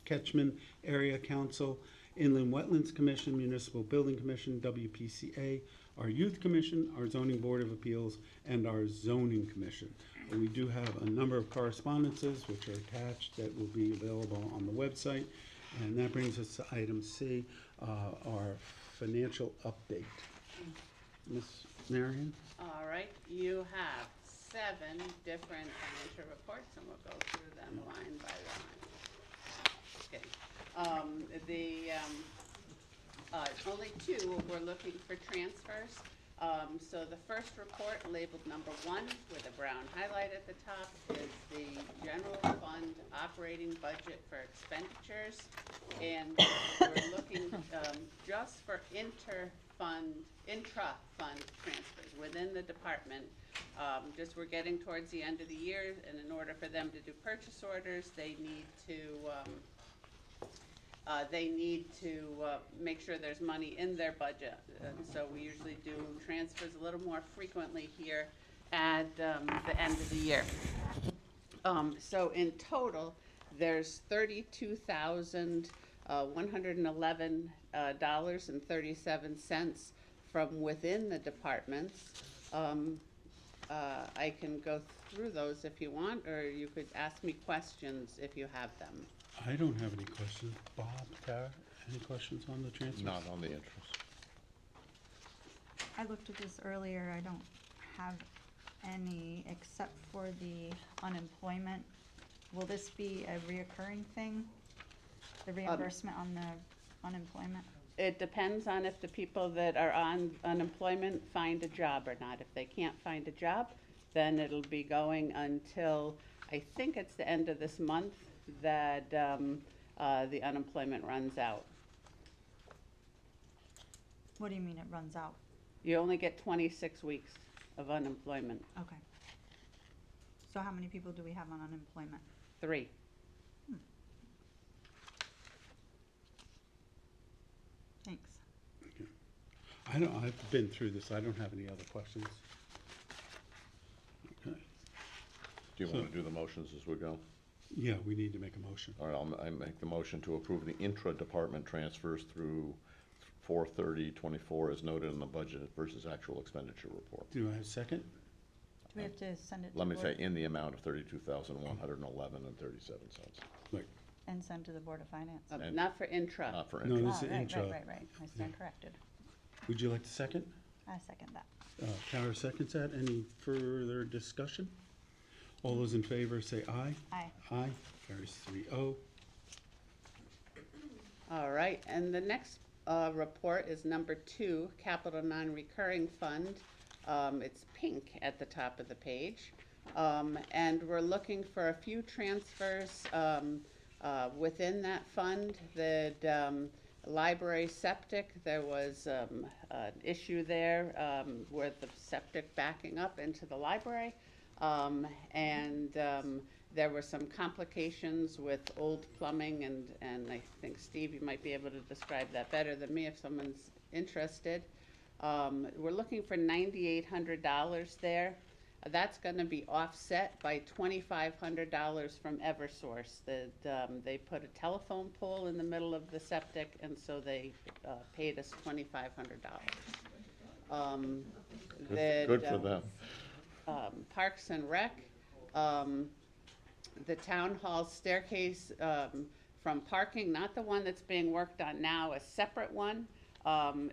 Catchment Area Council, Inland Wetlands Commission, Municipal Building Commission, WPCA, our Youth Commission, our Zoning Board of Appeals, and our Zoning Commission. And we do have a number of correspondences which are attached that will be available on the website. And that brings us to item C, our financial update. Ms. Marion? All right, you have 7 different financial reports, and we'll go through them line by line. Just kidding. Only 2 we're looking for transfers. So the first report, labeled number 1 with a brown highlight at the top, is the general fund operating budget for expenditures. And we're looking just for intra-fund transfers within the department. Just we're getting towards the end of the year, and in order for them to do purchase orders, they need to make sure there's money in their budget. And so we usually do transfers a little more frequently here at the end of the year. So in total, there's $32,111.37 from within the departments. I can go through those if you want, or you could ask me questions if you have them. I don't have any questions. Bob, Tara, any questions on the transfers? Not on the interest. I looked at this earlier, I don't have any except for the unemployment. Will this be a reoccurring thing? The reimbursement on the unemployment? It depends on if the people that are on unemployment find a job or not. If they can't find a job, then it'll be going until, I think it's the end of this month, that the unemployment runs out. What do you mean it runs out? You only get 26 weeks of unemployment. Okay. So how many people do we have on unemployment? 3. Thanks. I've been through this. I don't have any other questions. Okay. Do you want to do the motions as we go? Yeah, we need to make a motion. All right, I make the motion to approve the intra-department transfers through 4/30/24 as noted in the budget versus actual expenditure report. Do I have a second? Do we have to send it to Let me board- say, in the amount of $32,111.37. Right. and send to the Board of Finance? And- Not for intra. Not for No, interest. this is Right, intra. right. I stand corrected. Would you like to second? I second that. Tara seconds that. Any further discussion? All those in favor say aye. Aye. Aye. Carries 3-0. All right, and the next report is number 2, Capital Non-Recurring Fund. It's pink at the top of the page. And we're looking for a few transfers within that fund. The library septic, there was an issue there with the septic backing up into the library. There were some complications with old plumbing, and I think, Steve, you might be able to describe that better than me if someone's interested. We're looking for $9,800 there. That's gonna be offset by $2,500 from Eversource. They put a telephone pole in the middle of the septic, and so they paid us $2,500. Good for them. Parks and Rec, the town hall staircase from parking, not the one that's being worked on now, a separate one. The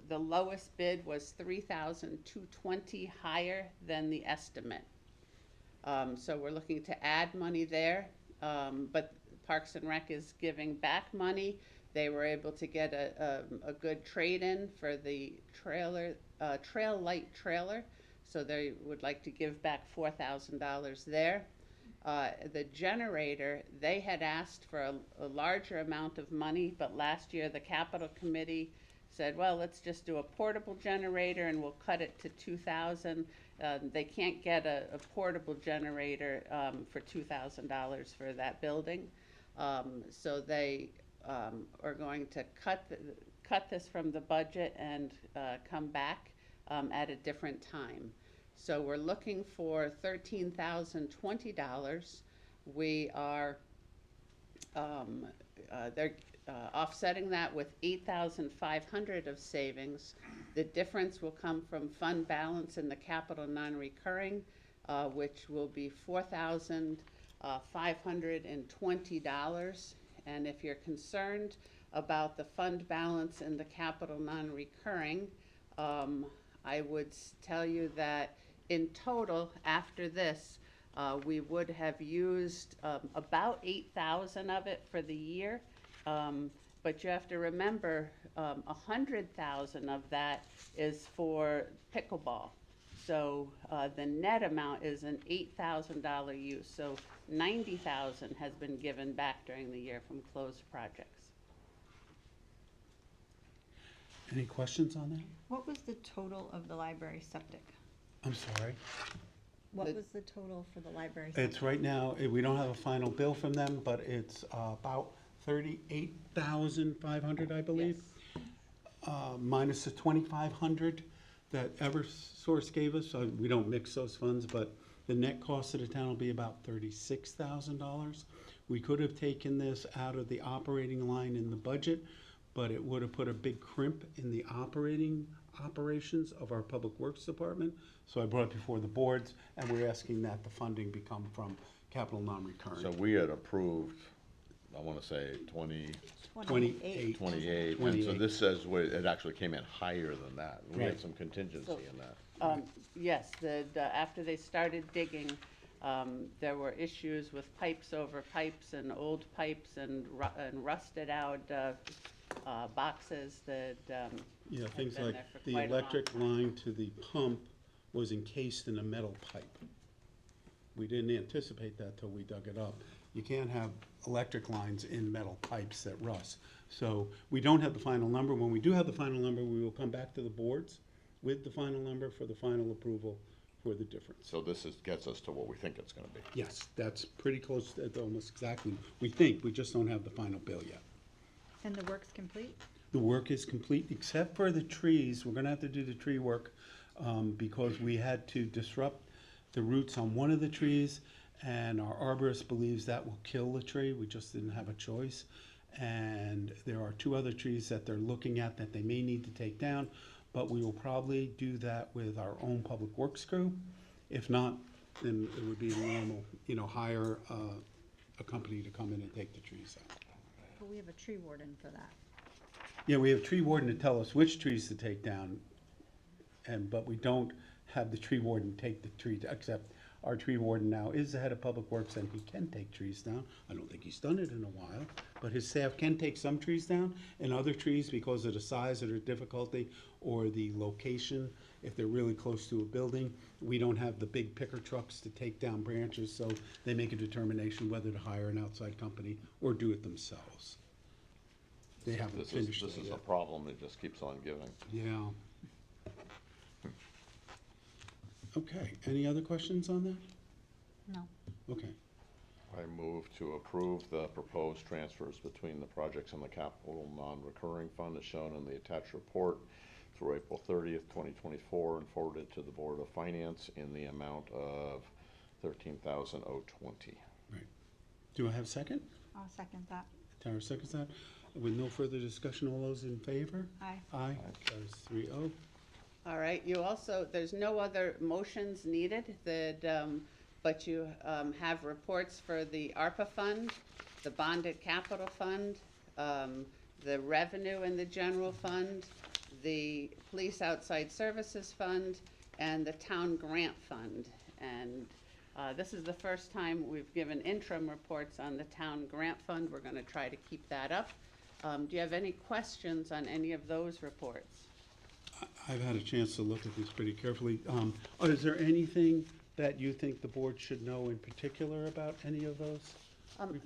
lowest bid was $3,220 higher than the estimate. So we're looking to add money there, but Parks and Rec is giving back money. They were able to get a good trade-in for the trail light trailer, so they would like to give back $4,000 there. The generator, they had asked for a larger amount of money, but last year the capital committee said, well, let's just do a portable generator and we'll cut it to $2,000. They can't get a portable generator for $2,000 for that building. So they are going to cut this from the budget and come back at a different time. So we're looking for $13,020. We are, they're offsetting that with $8,500 of savings. The difference will come from fund balance in the capital non-recurring, which will be $4,520. And if you're concerned about the fund balance in the capital non-recurring, I would tell you that in total, after this, we would have used about 8,000 of it for the year. But you have to remember, 100,000 of that is for pickleball. So the net amount is an $8,000 use. So 90,000 has been given back during the year from closed projects. Any questions on that? What was the total of the library septic? I'm sorry. What was the total for the library? It's right now, we don't have a final bill from them, but it's about 38,500, I believe. Minus the 2,500 that Eversource gave us. So we don't mix those funds, but the net cost of the town will be about $36,000. We could have taken this out of the operating line in the budget, but it would have put a big crimp in the operations of our Public Works Department. So I brought it before the boards, and we're asking that the funding become from capital non-recurring. So we had approved, I wanna say 28, 28. and so this says it actually came in higher than that. We had some contingency in that. Yes, after they started digging, there were issues with pipes over pipes and old pipes and rusted out boxes that Yeah, had things been like there for the quite a long electric time. line to the pump was encased in a metal pipe. We didn't anticipate that till we dug it up. You can't have electric lines in metal pipes that rust. So we don't have the final number. When we do have the final number, we will come back to the boards with the final number for the final approval for the difference. So this gets us to what we think it's gonna be. Yes, that's pretty close to almost exactly. We think, we just don't have the final bill yet. And the work's complete? The work is complete, except for the trees. We're gonna have to do the tree work, because we had to disrupt the roots on one of the trees, and our arborist believes that will kill the tree. We just didn't have a choice. And there are 2 other trees that they're looking at that they may need to take down, but we will probably do that with our own public works crew. If not, then it would be normal, hire a company to come in and take the trees out. But we have a tree warden for that. Yeah, we have a tree warden to tell us which trees to take down, but we don't have the tree warden take the tree, except our tree warden now is the head of Public Works and he can take trees down. I don't think he's done it in a while, but his staff can take some trees down, and other trees, because of the size or the difficulty or the location, if they're really close to a building, we don't have the big picker trucks to take down branches, so they make a determination whether to hire an outside company or do it themselves. They haven't finished it This is a yet. problem that just keeps on giving. Yeah. Okay, any other questions on that? No. Okay. I move to approve the proposed transfers between the projects and the capital non-recurring fund as shown in the attached report through April 30th, 2024, and forwarded to the Board of Finance in the amount of $13,020. Right. Do I have a second? I'll second that. Tara seconds that. With no further discussion, all those in favor? Aye. Aye. Carries 3-0. All right, you also, there's no other motions needed, but you have reports for the ARPA fund, the bonded capital fund, the revenue in the general fund, the police outside services fund, and the town grant fund. And this is the first time we've given interim reports on the town grant fund. We're gonna try to keep that up. Do you have any questions on any of those reports? I've had a chance to look at these pretty carefully. Is there anything that you think the board should know in particular about any of those?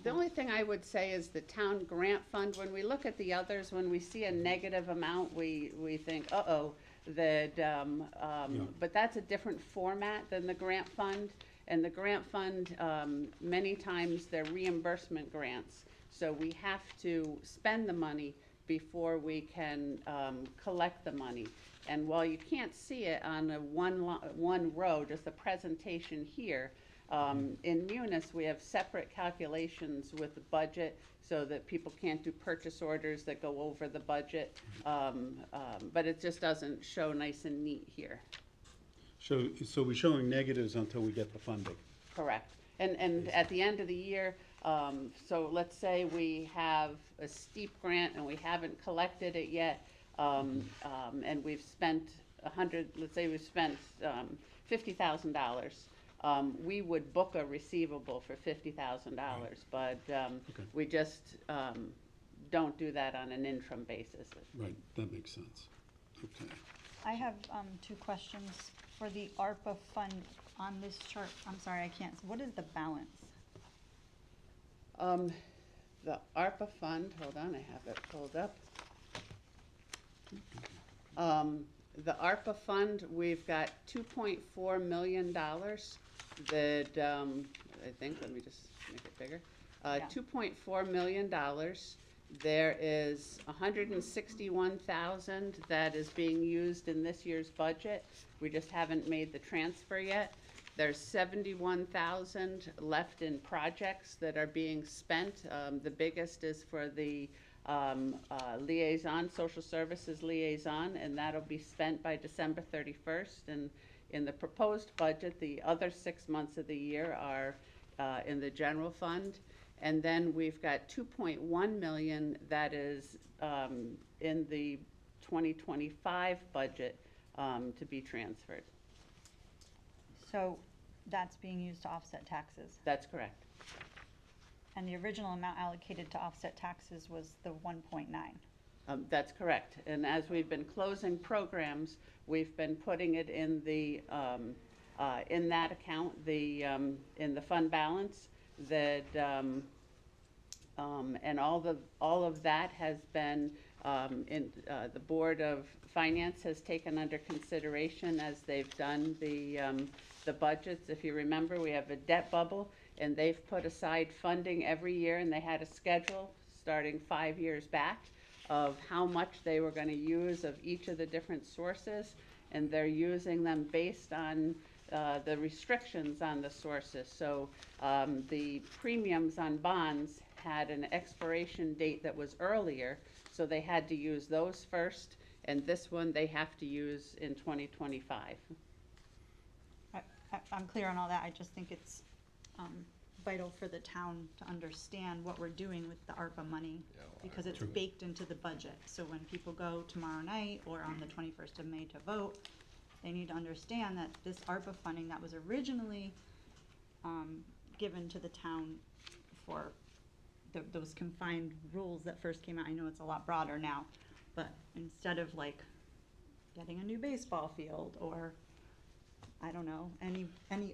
The only thing I would say is the town grant fund, when we look at the others, when we see a negative amount, we think, uh-oh, but that's a different format than the grant fund. And the grant fund, many times they're reimbursement grants. So we have to spend the money before we can collect the money. And while you can't see it on a one row, just the presentation here, in Munis we have separate calculations with the budget so that people can't do purchase orders that go over the budget. But it just doesn't show nice and neat here. So we're showing negatives until we get the funding. Correct. And at the end of the year, so let's say we have a steep grant and we haven't collected it yet, and we've spent let's say we've spent $50,000. We would book a receivable for $50,000, but we just don't do that on an interim basis. Right, that makes sense. Okay. I have 2 questions. For the ARPA fund on this chart, I'm sorry, I can't, what is the balance? The ARPA fund, hold on, I have it pulled up. The ARPA fund, we've got $2.4 million that, I think, let me just make it bigger. $2.4 million. There is 161,000 that is being used in this year's budget. We just haven't made the transfer yet. There's 71,000 left in projects that are being spent. The biggest is for the liaison, social services liaison, and that'll be spent by December 31st. And in the proposed budget, the other 6 months of the year are in the general fund. And then we've got 2.1 million that is in the 2025 budget to be transferred. So that's being used to offset taxes. That's correct. And the original amount allocated to offset taxes was the 1.9. That's correct. And as we've been closing programs, we've been putting it in the in that account, the in the fund balance. That and all of that has been in the Board of Finance has taken under consideration as they've done the budgets. If you remember, we have a debt bubble, and they've put aside funding every year, and they had a schedule starting 5 years back of how much they were going to use of each of the different sources, and they're using them based on the restrictions on the sources. So the premiums on bonds had an expiration date that was earlier, so they had to use those first, and this one they have to use in 2025. I'm clear on all that. I just think it's vital for the town to understand what we're doing with the ARPA money, because it's baked into the budget. So when people go tomorrow night or on the 21st of May to vote, they need to understand that this ARPA funding that was originally given to the town for those confined rules that first came out. I know it's a lot broader now, but instead of like getting a new baseball field or I don't know, any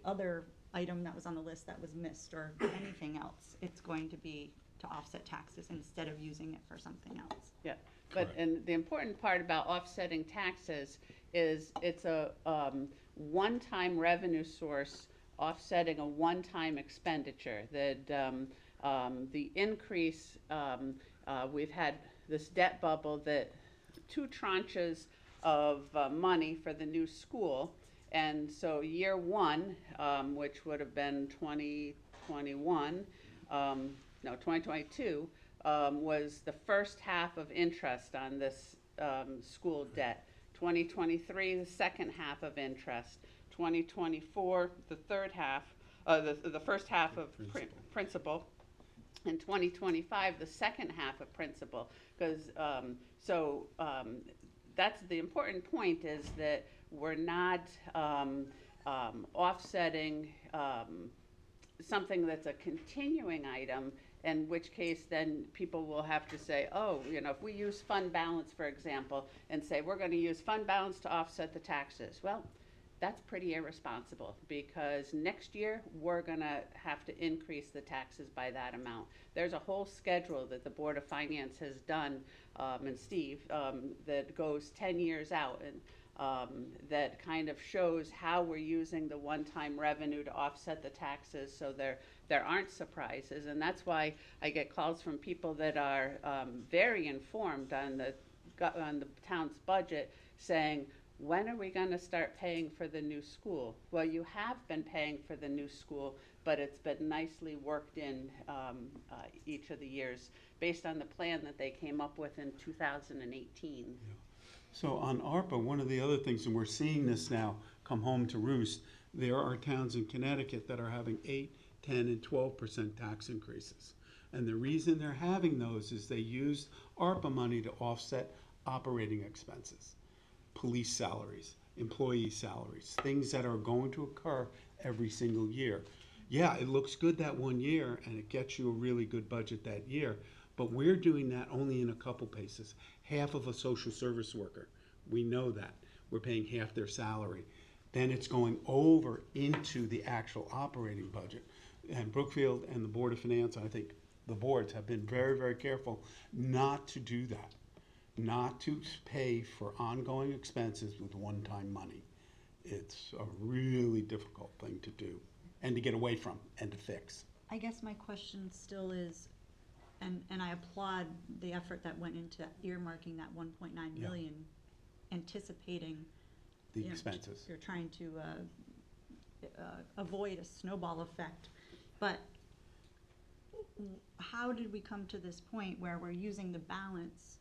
other item that was on the list that was missed or anything else, it's going to be to offset taxes instead of using it for something else. Yeah, but and the important part about offsetting taxes is it's a one-time revenue source offsetting a one-time expenditure. That the increase, we've had this debt bubble that 2 tranches of money for the new school. And so year 1, which would have been 2021, no, 2022, was the first half of interest on this school debt. 2023, the second half of interest. 2024, the third half, the first half of principal. In 2025, the second half of principal. Because that's the important point, is that we're not offsetting something that's a continuing item, in which case then people will have to say, oh, you know, if we use fund balance, for example, and say we're going to use fund balance to offset the taxes. Well, that's pretty irresponsible, because next year we're going to have to increase the taxes by that amount. There's a whole schedule that the Board of Finance has done, and Steve, that goes 10 years out, and that kind of shows how we're using the one-time revenue to offset the taxes, so there aren't surprises. And that's why I get calls from people that are very informed on the town's budget, saying, when are we going to start paying for the new school? Well, you have been paying for the new school, but it's been nicely worked in each of the years based on the plan that they came up with in 2018. Yeah. So on ARPA, one of the other things, and we're seeing this now come home to roost, there are towns in Connecticut that are having 8, 10, and 12% tax increases. And the reason they're having those is they used ARPA money to offset operating expenses, police salaries, employee salaries, things that are going to occur every single year. Yeah, it looks good that one year, and it gets you a really good budget that year, but we're doing that only in a couple places. Half of a social service worker, we know that. We're paying half their salary. Then it's going over into the actual operating budget. And Brookfield and the Board of Finance, I think the boards have been very, very careful not to do that. not to pay for ongoing expenses with one-time money. It's a really difficult thing to do and to get away from and to fix. I guess my question still is, and I applaud the effort that went into earmarking that 1.9 Yeah. million, anticipating The you know, expenses. You're trying to avoid a snowball effect, but how did we come to this point where we're using the balance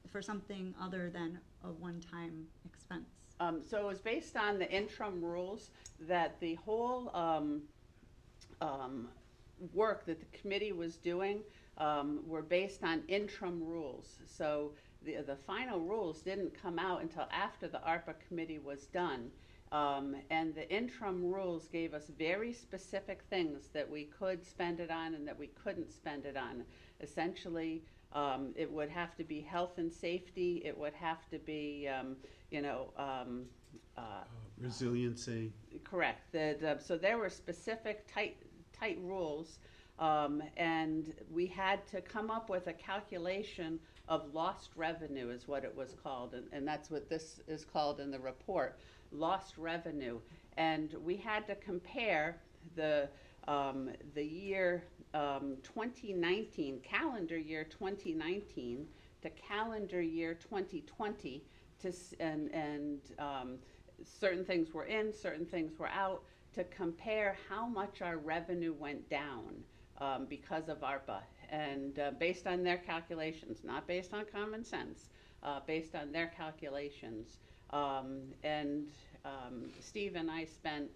for something other than a one-time expense? So it was based on the interim rules that the whole work that the committee was doing were based on interim rules. So the final rules didn't come out until after the ARPA committee was done. And the interim rules gave us very specific things that we could spend it on and that we couldn't spend it on. Essentially, it would have to be health and safety. It would have to be, Resiliency. correct. So there were specific tight rules, and we had to come up with a calculation of lost revenue is what it was called, and that's what this is called in the report, lost revenue. And we had to compare the year 2019, calendar year 2019 to calendar year 2020 and certain things were in, certain things were out, to compare how much our revenue went down because of ARPA. And based on their calculations, not based on common sense, based on their calculations. Steve and I spent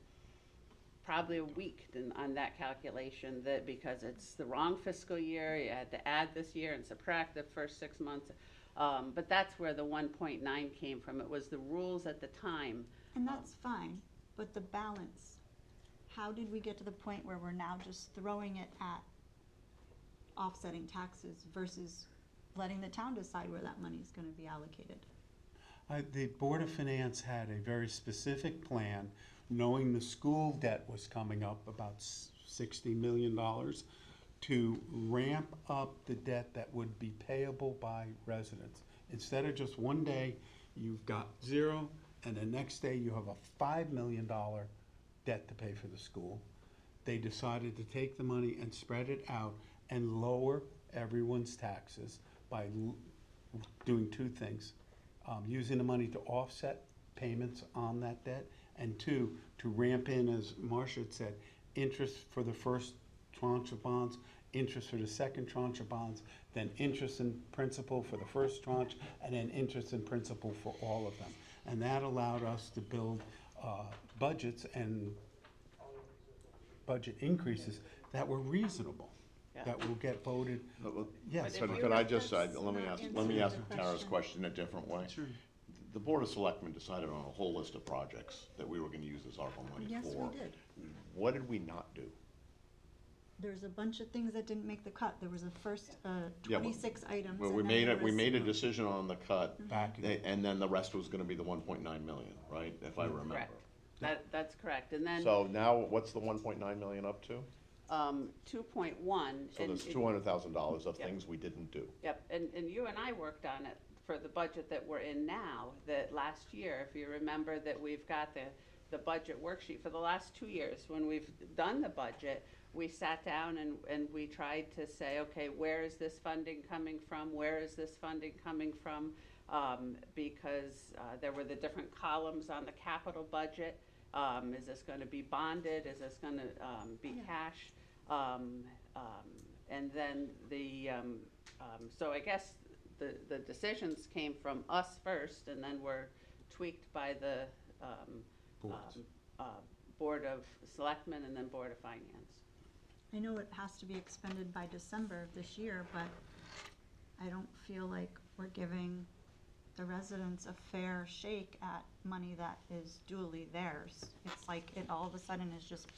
probably a week on that calculation, that because it's the wrong fiscal year, you had to add this year and subtract the first 6 months. But that's where the 1.9 came from. It was the rules at the time. And that's fine, but the balance, how did we get to the point where we're now just throwing it at offsetting taxes versus letting the town decide where that money is going to be allocated? The Board of Finance had a very specific plan, knowing the school debt was coming up about $60 million, to ramp up the debt that would be payable by residents. Instead of just one day, you've got zero, and the next day you have a $5 million debt to pay for the school. They decided to take the money and spread it out and lower everyone's taxes by doing two things. Using the money to offset payments on that debt, and two, to ramp in, as Marcia had said, interest for the first tranche of bonds, interest for the second tranche of bonds, then interest and principal for the first tranche, and then interest and principal for all of them. And that allowed us to build budgets and budget increases that were reasonable, that will get voted. Yes. But could I just, let me ask Tara's question a different way. Sure. The Board of Selectmen decided on a whole list of projects that we were gonna use this ARPA money Yes, for. we did. What did we not do? There's a bunch of things that didn't make the cut. There was a first Yeah, well, 26 items. Well, and we then made there we was- made a decision on the cut, Back. and then the rest was gonna be the 1.9 million, right, if I remember? Correct. That's correct. And then So now, what's the 1.9 million up to? 2.1. So there's $200,000 of things we didn't do. Yep, and you and I worked on it for the budget that we're in now, that last year, if you remember, that we've got the budget worksheet for the last 2 years. When we've done the budget, we sat down and we tried to say, okay, where is this funding coming from? Where is this funding coming from? Because there were the different columns on the capital budget. Is this going to be bonded? Is this going to be cash? And then so I guess the decisions came from us first, and then were tweaked by the Board of Selectmen and then Board of Finance. I know it has to be expended by December of this year, but I don't feel like we're giving the residents a fair shake at money that is duly theirs. It's like it all of a sudden is just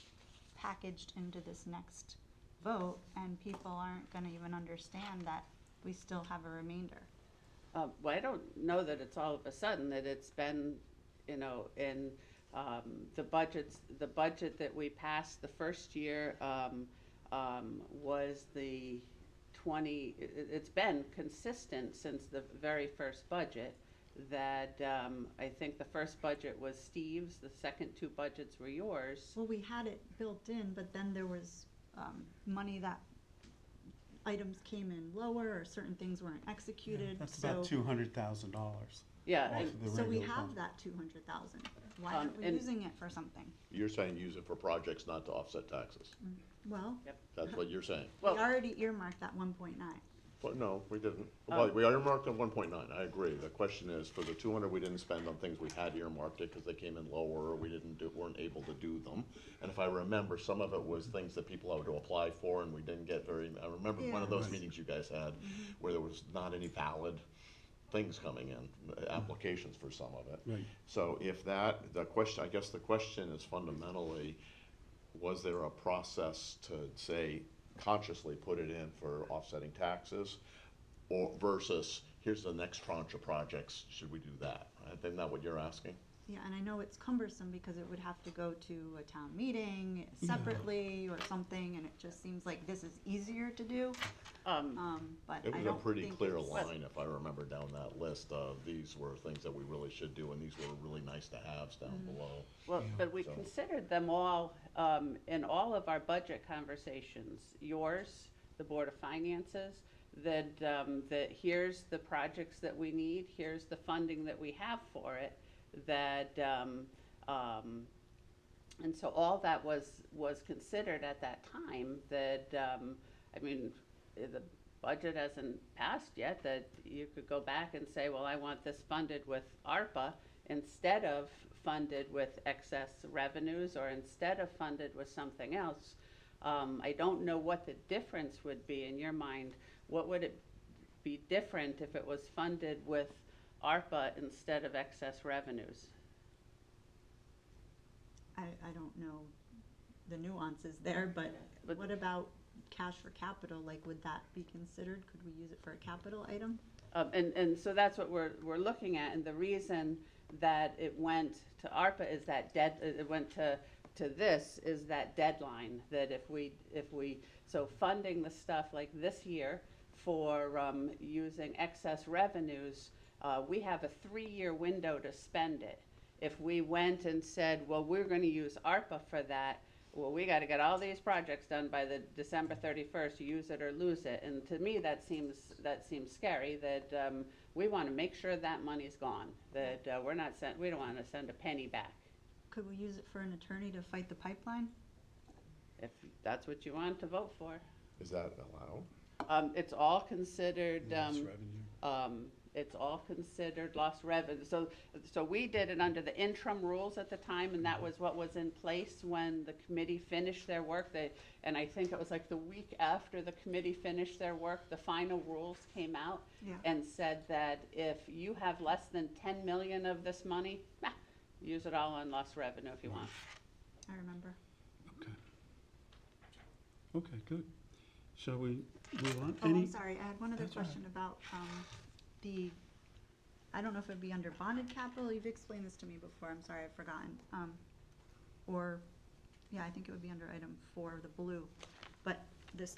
packaged into this next vote, and people aren't gonna even understand that we still have a remainder. Well, I don't know that it's all of a sudden, that it's been, in the budget that we passed the first year was the it's been consistent since the very first budget, that I think the first budget was Steve's, the second two budgets were yours. Well, we had it built in, but then there was money that items came in lower or certain things weren't executed. That's so, about $200,000. Yeah, off and of the so we regular have fund. that 200,000. Why aren't we and- using it for something? You're saying use it for projects, not to offset taxes. Well, That's what you're saying. we already earmarked that 1.9. Well, no, we didn't. Well, we earmarked at 1.9, I agree. The question is, for the 200, we didn't spend on things we had earmarked it because they came in lower, or we weren't able to do them. And if I remember, some of it was things that people had to apply for, and we didn't get I remember one of those meetings you guys had where there was not any valid things coming in, applications for some of it. Right. So if I guess the question is fundamentally, was there a process to say, consciously put it in for offsetting taxes, or versus here's the next tranche of projects, should we do that? Isn't that what you're asking? Yeah, and I know it's cumbersome because it would have to go to a town meeting separately or something, and it just seems like this is easier to do. But It I was a don't pretty think clear it's- line, if I remember down that list of these were things that we really should do, and these were really nice to haves down below. Well, but we So- considered them all, in all of our budget conversations, yours, the Board of Finances, that here's the projects that we need, here's the funding that we have for it, and so all that was considered at that time, that, I mean, the budget hasn't passed yet, that you could go back and say, well, I want this funded with ARPA instead of funded with excess revenues, or instead of funded with something else. I don't know what the difference would be in your mind. What would it be different if it was funded with ARPA instead of excess revenues? I don't know the nuances there, but what about cash for capital? Like, would that be considered? Could we use it for a capital item? And so that's what we're looking at, and the reason that it went to ARPA is that it went to this is that deadline, that if we so funding the stuff like this year for using excess revenues, we have a 3-year window to spend it. If we went and said, well, we're going to use ARPA for that, well, we got to get all these projects done by the December 31st, use it or lose it. And to me, that seems scary, that we want to make sure that money's gone, that we don't want to send a penny back. Could we use it for an attorney to fight the pipeline? If that's what you want to vote for. Is that allowed? It's all considered, Lost revenue. it's all considered lost revenue. So we did it under the interim rules at the time, and that was what was in place when the committee finished their work. And I think it was like the week after the committee finished their work, the final rules came out and said that if you have less than 10 million of this money, use it all on lost revenue if you want. I remember. Okay, good. Shall we move on? Oh, I'm sorry, I had one other That's all right. question about I don't know if it'd be under bonded capital, you've explained this to me before, I'm sorry, I've forgotten. I think it would be under item 4, the blue. But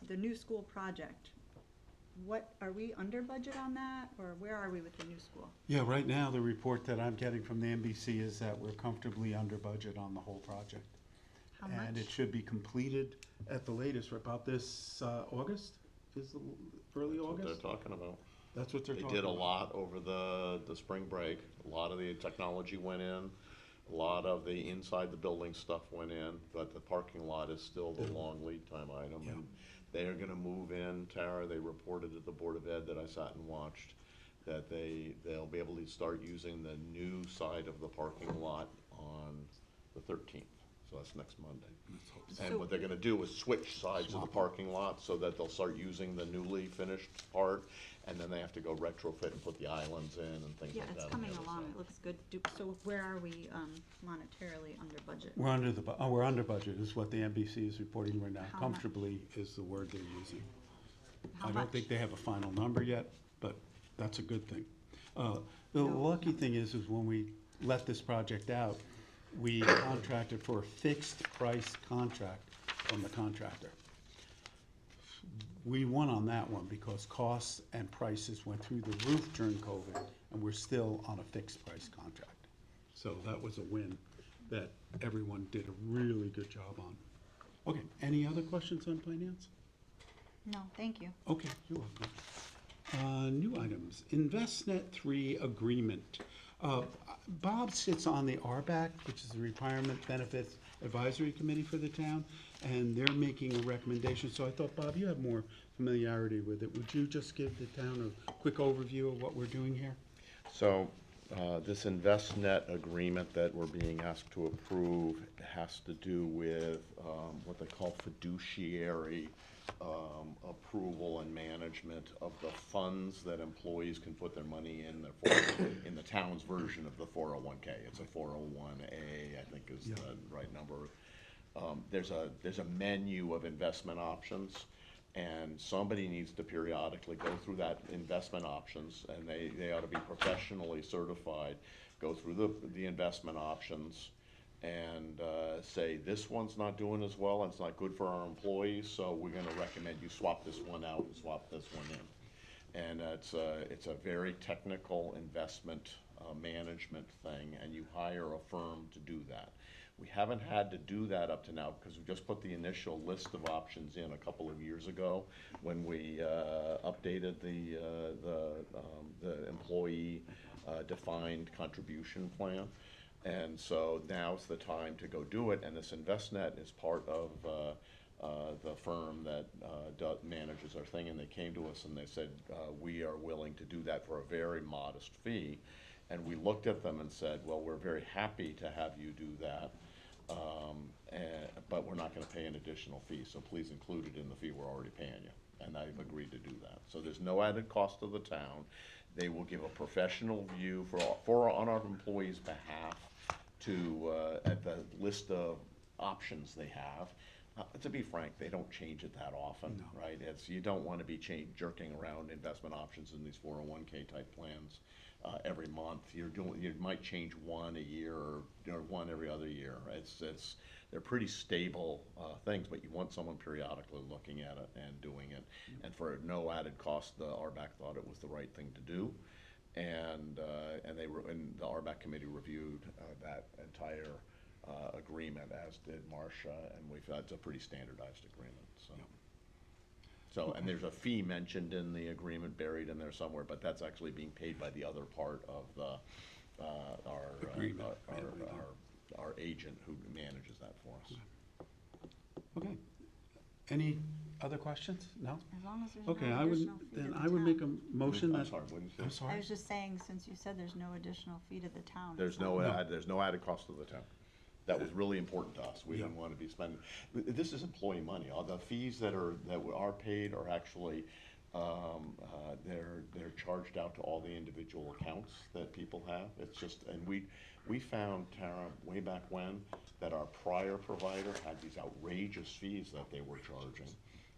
the new school project, are we under budget on that, or where are we with the new school? Yeah, right now, the report that I'm getting from the NBC is that we're comfortably under budget on the whole project. How And much? it should be completed at the latest, right about this August? Is the early That's what August? they're talking about. That's what they're They talking did a about. lot over the spring break. A lot of the technology went in. A lot of the inside the building stuff went in, but the parking lot is still the long lead time item. Yeah. And they are gonna move in, Tara, they reported at the Board of Ed that I sat and watched, that they'll be able to start using the new side of the parking lot on the 13th. So that's next Monday. And what they're gonna do is switch sides of the parking lot so that they'll start using the newly finished part, and then they have to go retrofit and put the islands in and things Yeah, like that. it's on the coming other along, side. it looks good. So where are we monetarily under budget? We're under budget is what the NBC is reporting right now. How Comfortably is the word they're using. How I don't much? think they have a final number yet, but that's a good thing. The lucky thing is when we let this project out, we contracted for a fixed price contract from the contractor. we won on that one because costs and prices went through the roof during COVID, and we're still on a fixed price contract. So that was a win that everyone did a really good job on. Okay, any other questions on finance? No, thank you. Okay, you're welcome. New items, InvestNet 3 agreement. Bob sits on the RBAC, which is the Retirement Benefits Advisory Committee for the town, and they're making a recommendation. So I thought, Bob, you have more familiarity with it. Would you just give the town a quick overview of what we're doing here? So, this InvestNet agreement that we're being asked to approve has to do with what they call fiduciary approval and management of the funds that employees can put their money in in the town's version of the 401k. It's a 401A, I think is the right number. There's a menu of investment options, and somebody needs to periodically go through that investment options, and they ought to be professionally certified, go through the investment options, and say, this one's not doing as well, and it's not good for our employees, so we're gonna recommend you swap this one out and swap this one in. And it's a very technical investment management thing, and you hire a firm to do that. We haven't had to do that up to now because we just put the initial list of options in a couple of years ago when we updated the employee defined contribution plan. And so now's the time to go do it, and this InvestNet is part of the firm that manages our thing, and they came to us and they said, we are willing to do that for a very modest fee. And we looked at them and said, well, we're very happy to have you do that, but we're not gonna pay an additional fee, so please include it in the fee we're already paying you. And I've agreed to do that. So there's no added cost to the town. They will give a professional view on our employees' behalf to at the list of options they have. To be frank, they don't change it that often, right? You don't want to be jerking around investment options in these 401k type plans every month. You might change one a year or one every other year. They're pretty stable things, but you want someone periodically looking at it and doing it. And for no added cost, the RBAC thought it was the right thing to do. And the RBAC committee reviewed that entire agreement, as did Marcia, and we thought it's a pretty standardized agreement. So, and there's a fee mentioned in the agreement buried in there somewhere, but that's actually being paid by the other part of our agent who manages that for us. Okay. Any other questions? No? As long as there's Okay, no I would, additional fee to then the I would town. make a motion that. I'm sorry, what did you say? I'm sorry. I was just saying, since you said there's no additional fee to the town. There's no added cost to the town. That was really important to us. We didn't want to be spending, this is employee money. All the fees that are paid are actually, they're charged out to all the individual accounts that people have. It's just, and we found, Tara, way back when, that our prior provider had these outrageous fees that they were charging.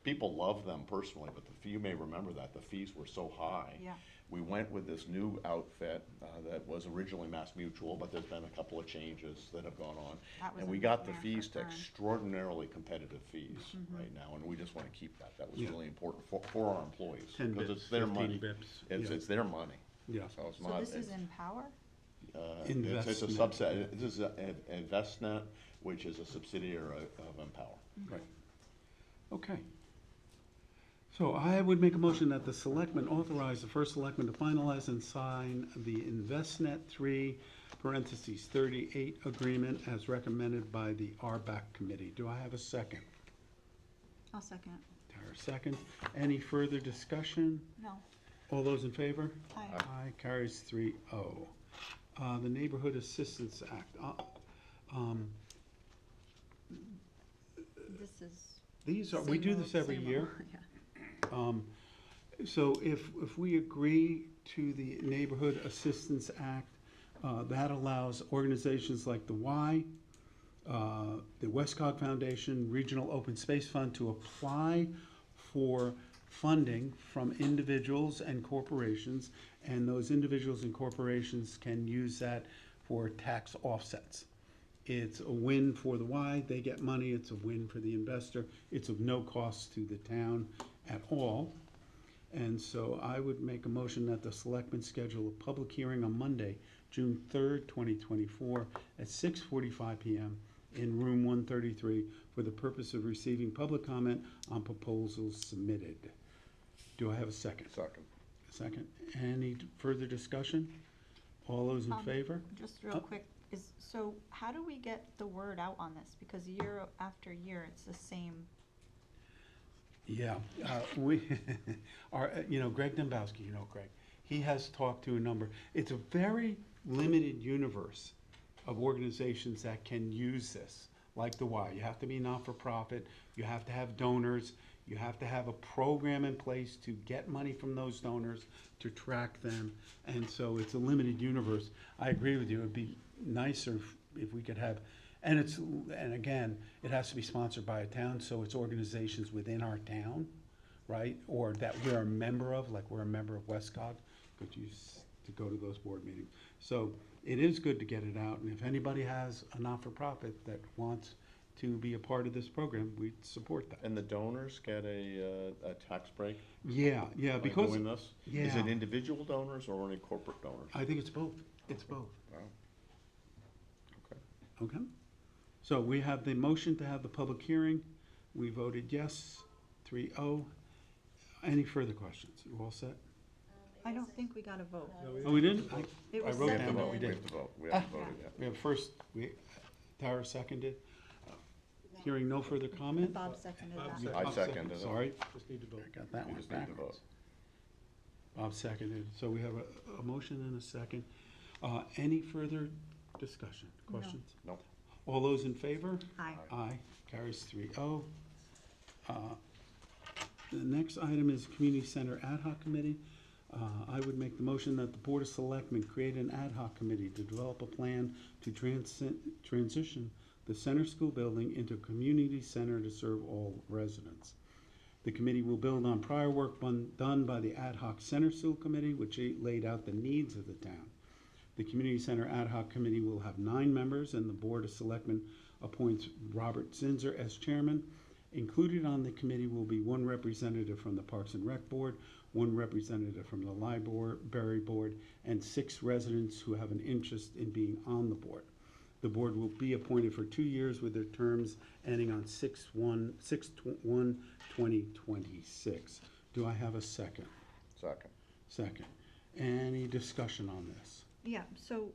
People love them personally, but you may remember that the fees were so high. Yeah. We went with this new outfit that was originally Mass Mutual, but there's been a couple of changes that have gone on. And we got the fees to extraordinarily competitive fees right now, and we just want to keep that. That was really important for our employees, 10 because bips, it's their 15 money. bips. It's their money. Yeah. So it's So not. this is Empower? It's a InvestNet. subset. This is InvestNet, which is a subsidiary of Empower. Right. Okay. So I would make a motion that the selectmen authorize the first selectman to finalize and sign the InvestNet 3 parentheses 38 agreement as recommended by the RBAC committee. Do I have a second? I'll second it. Tara, second. Any further discussion? No. All those in favor? Aye. Aye, carries 3-0. The Neighborhood Assistance Act. This is. These are, we do this every same year. old, yeah. So if we agree to the Neighborhood Assistance Act, that allows organizations like the Y, the Westcog Foundation, Regional Open Space Fund to apply for funding from individuals and corporations, and those individuals and corporations can use that for tax offsets. It's a win for the Y, they get money, it's a win for the investor. It's of no cost to the town at all. And so I would make a motion that the selectmen schedule a public hearing on Monday, June 3rd, 2024, at 6:45 PM in room 133 for the purpose of receiving public comment on proposals submitted. Do I have a second? Second. Second. Any further discussion? All those in favor? Just real quick, so how do we get the word out on this? Because year after year, it's the same. Yeah, Greg Dembowski, Greg, he has talked to a number. It's a very limited universe of organizations that can use this, like the Y. You have to be not-for-profit, you have to have donors, you have to have a program in place to get money from those donors, to track them, and so it's a limited universe. I agree with you, it'd be nicer if we could have, and again, it has to be sponsored by a town, so it's organizations within our town, right? Or that we're a member of, like we're a member of Westcog, could use to go to those board meetings. So it is good to get it out, and if anybody has a not-for-profit that wants to be a part of this program, we support that. And the donors get a tax break? Yeah, by because. doing this? Yeah. Is it individual donors or only corporate donors? I think it's both, it's both. Wow. Okay. Okay, so we have the motion to have the public hearing. We voted yes, 3-0. Any further questions? You all set? I don't think we got a vote. Oh, we didn't? It I was wrote We have to down what vote, we we did. have to vote, we haven't voted yet. We have first, Tara seconded. Hearing no further comment? Bob seconded that. I seconded it. Sorry, just need to vote. I got that We one just need to backwards. vote. Bob seconded, so we have a motion and a second. Any further discussion, questions? No. All those in favor? Aye. Aye, carries 3-0. The next item is Community Center Ad Hoc Committee. I would make the motion that the Board of Selectmen create an ad hoc committee to develop a plan to transition the center school building into a community center to serve all residents. The committee will build on prior work done by the Ad Hoc Center School Committee, which laid out the needs of the town. The Community Center Ad Hoc Committee will have 9 members, and the Board of Selectmen appoints Robert Zinser as chairman. Included on the committee will be 1 representative from the Parks and Rec Board, 1 representative from the Library Board, and 6 residents who have an interest in being on the board. The board will be appointed for 2 years with their terms ending on 6/1/2026. Do I have a second? Second. Second. Any discussion on this? Yeah, so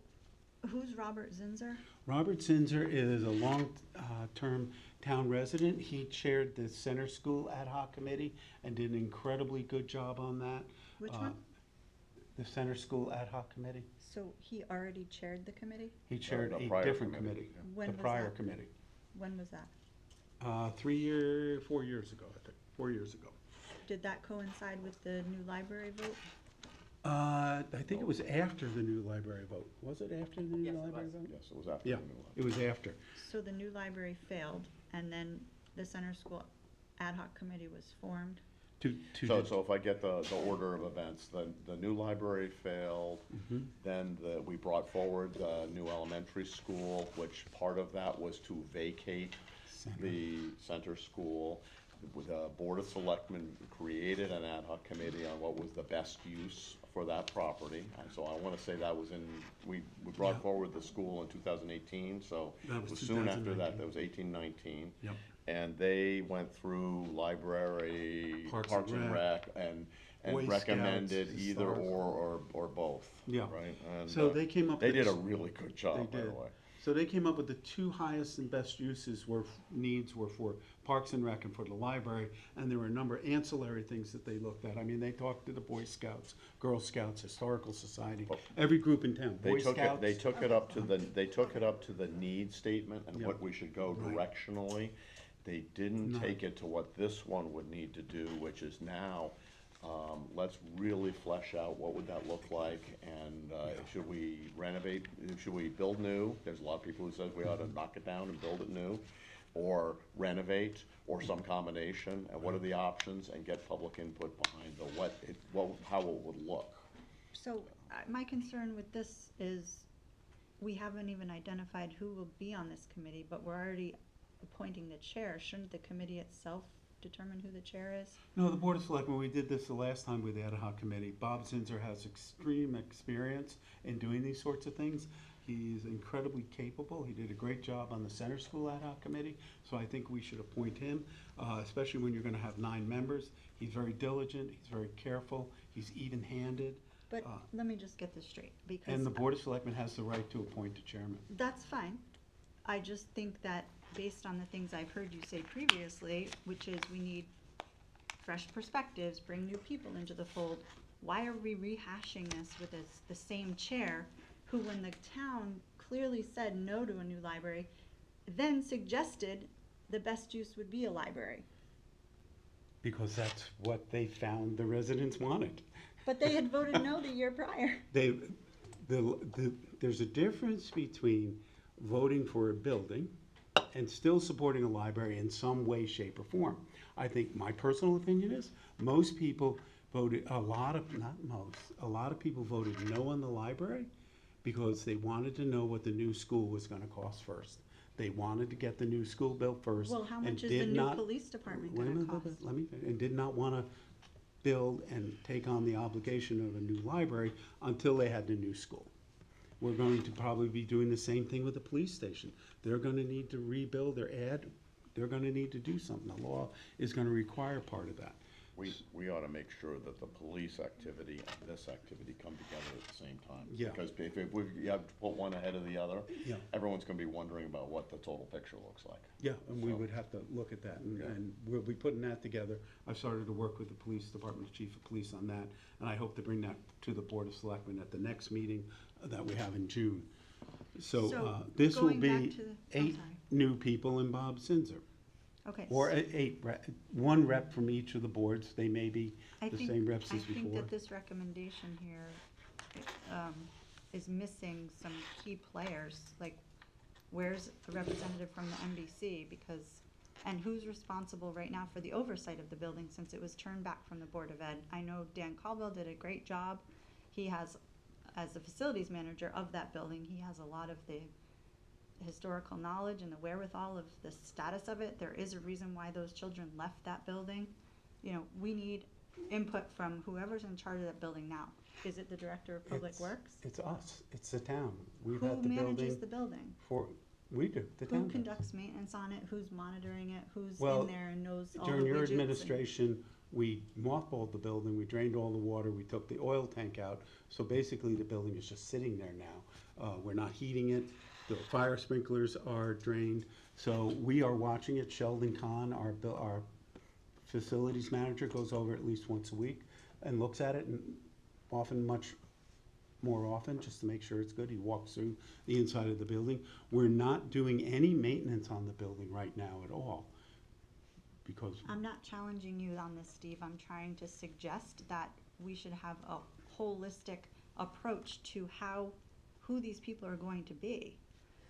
who's Robert Zinser? Robert Zinser is a long-term town resident. He chaired the Center School Ad Hoc Committee and did an incredibly good job on that. Which one? The Center School Ad Hoc Committee. So he already chaired the committee? He chaired The a prior different committee, committee, yeah. When the was prior that? committee. When was that? 4 years ago, I think, 4 years ago. Did that coincide with the new library vote? I think it was after the new library vote. Was it after the new library vote? Yes, it was after Yeah, the new one. it was after. So the new library failed, and then the center school ad hoc committee was formed? So if I get the order of events, the new library failed, then we brought forward the new elementary school, which part of that was to vacate the center school. The Board of Selectmen created an ad hoc committee on what was the best use for that property. And so I wanna say that was we brought forward the school in 2018, so That it was was soon after 2019. that was 18-19. Yep. And they went through library, Parks Parks and and Rec, and Boy recommended Scouts, either historical. or both. Yeah. Right? And, So they came up They with did a this- really good job, by the did. way. So they came up with the 2 highest and best uses needs were for Parks and Rec and for the library, and there were a number of ancillary things that they looked at. I mean, they talked to the Boy Scouts, Girl Scouts, Historical Society, every group in town. Boy Scouts. They took it up to the need statement and Yeah. what we should go Right. directionally. They didn't No. take it to what this one would need to do, which is now, let's really flesh out what would that look like, and should we renovate, should we build new? There's a lot of people who says we ought to knock it down and build it new, or renovate, or some combination, and what are the options, and get public input behind how it would look. So my concern with this is we haven't even identified who will be on this committee, but we're already appointing the chair. Shouldn't the committee itself determine who the chair is? No, the Board of Selectmen, we did this the last time with the ad hoc committee. Bob Zinser has extreme experience in doing these sorts of things. He's incredibly capable. He did a great job on the Center School ad hoc committee, so I think we should appoint him, especially when you're gonna have 9 members. He's very diligent, he's very careful, he's even-handed. But let me just get this straight, because And the Board of Selectmen has the right to appoint a chairman. that's fine. I just think that based on the things I've heard you say previously, which is we need fresh perspectives, bring new people into the fold, why are we rehashing this with the same chair who, when the town clearly said no to a new library, then suggested the best use would be a library? Because that's what they found the residents wanted. But they had voted no the year prior. There's a difference between voting for a building and still supporting a library in some way, shape, or form. I think my personal opinion is most people voted, a lot of people voted no on the library because they wanted to know what the new school was gonna cost first. They wanted to get the new school built first. Well, how and much is the did new not- police department Wait a gonna minute, cost? let me, and did not wanna build and take on the obligation of a new library until they had the new school. We're going to probably be doing the same thing with the police station. They're gonna need to rebuild their they're gonna need to do something. The law is gonna require part of that. We ought to make sure that the police activity and this activity come together at the same time. Yeah. Because you have to put one ahead of the other, Yeah. everyone's gonna be wondering about what the total picture looks like. Yeah, and we So- would have to look at that, Yeah. and we'll be putting that together. I've started to work with the police department, chief of police on that, and I hope to bring that to the Board of Selectmen at the next meeting that we have in June. So, So, this will going back be to the- I'm 8 sorry. new people and Bob Zinser. Okay. Or 8, one rep from each of the boards, they may be the same reps as I think before. that this recommendation here is missing some key players, like where's a representative from the NBC, because, and who's responsible right now for the oversight of the building since it was turned back from the Board of Ed? I know Dan Caldwell did a great job. He has, as the facilities manager of that building, he has a lot of the historical knowledge and the wherewithal of the status of it. There is a reason why those children left that building. You know, we need input from whoever's in charge of that building now. Is it the director of public works? It's us, it's the town. We've Who had the manages building the building? we do, the town Who does. conducts maintenance on it? Who's monitoring it? Who's Well, in there and knows all the during your widgets and- administration, we mothballed the building, we drained all the water, we took the oil tank out. So basically, the building is just sitting there now. We're not heating it, the fire sprinklers are drained. So we are watching it. Sheldon Kahn, our facilities manager, goes over at least once a week and looks at it, and often much more often, just to make sure it's good. He walks through the inside of the building. We're not doing any maintenance on the building right now at all, because I'm not challenging you on this, Steve. I'm trying to suggest that we should have a holistic approach to who these people are going to be.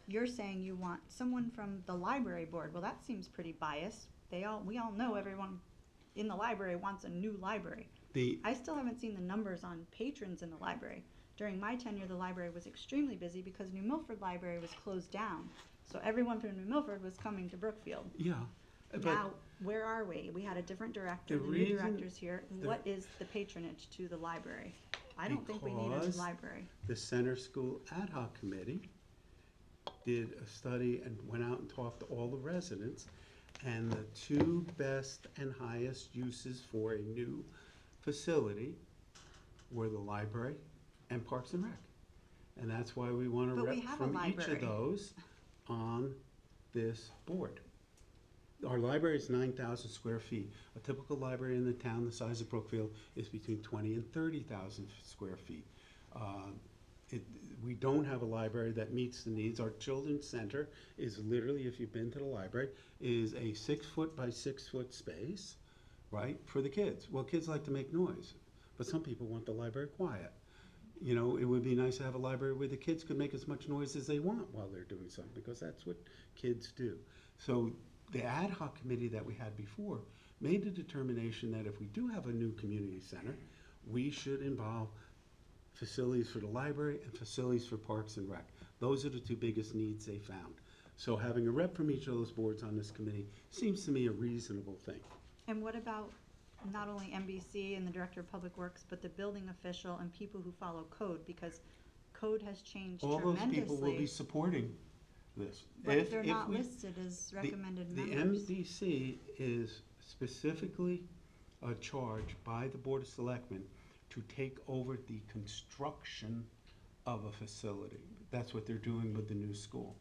You're saying you want someone from the library board. Well, that seems pretty biased. We all know everyone in the library wants a new library. I still haven't seen the numbers on patrons in the library. During my tenure, the library was extremely busy because New Milford Library was closed down. So everyone from New Milford was coming to Brookfield. yeah. but- Now, where are we? We had a different director, The the new reason- director's here. What is the patronage to the library? I don't think we need a new Because library. The Center School Ad Hoc Committee did a study and went out and talked to all the residents, and the 2 best and highest uses for a new facility were the library and Parks and Rec. And that's why we want a But we rep have a from each library. of those on this board. Our library is 9,000 square feet. A typical library in the town the size of Brookfield is between 20 and 30,000 square feet. We don't have a library that meets the needs. Our children's center is literally, if you've been to the library, is a 6-foot by 6-foot space, right, for the kids. Well, kids like to make noise, but some people want the library quiet. You know, it would be nice to have a library where the kids could make as much noise as they want while they're doing something, because that's what kids do. So the ad hoc committee that we had before made the determination that if we do have a new community center, we should involve facilities for the library and facilities for Parks and Rec. Those are the two biggest needs they found. So having a rep from each of those boards on this committee seems to me a reasonable thing. And what about not only MBC and the Director of Public Works, but the building official and people who follow code? Because code has changed All those people will be tremendously. supporting this. But they're not we- listed as recommended The members. MDC is specifically charged by the Board of Selectmen to take over the construction of a facility. That's what they're doing with the new school.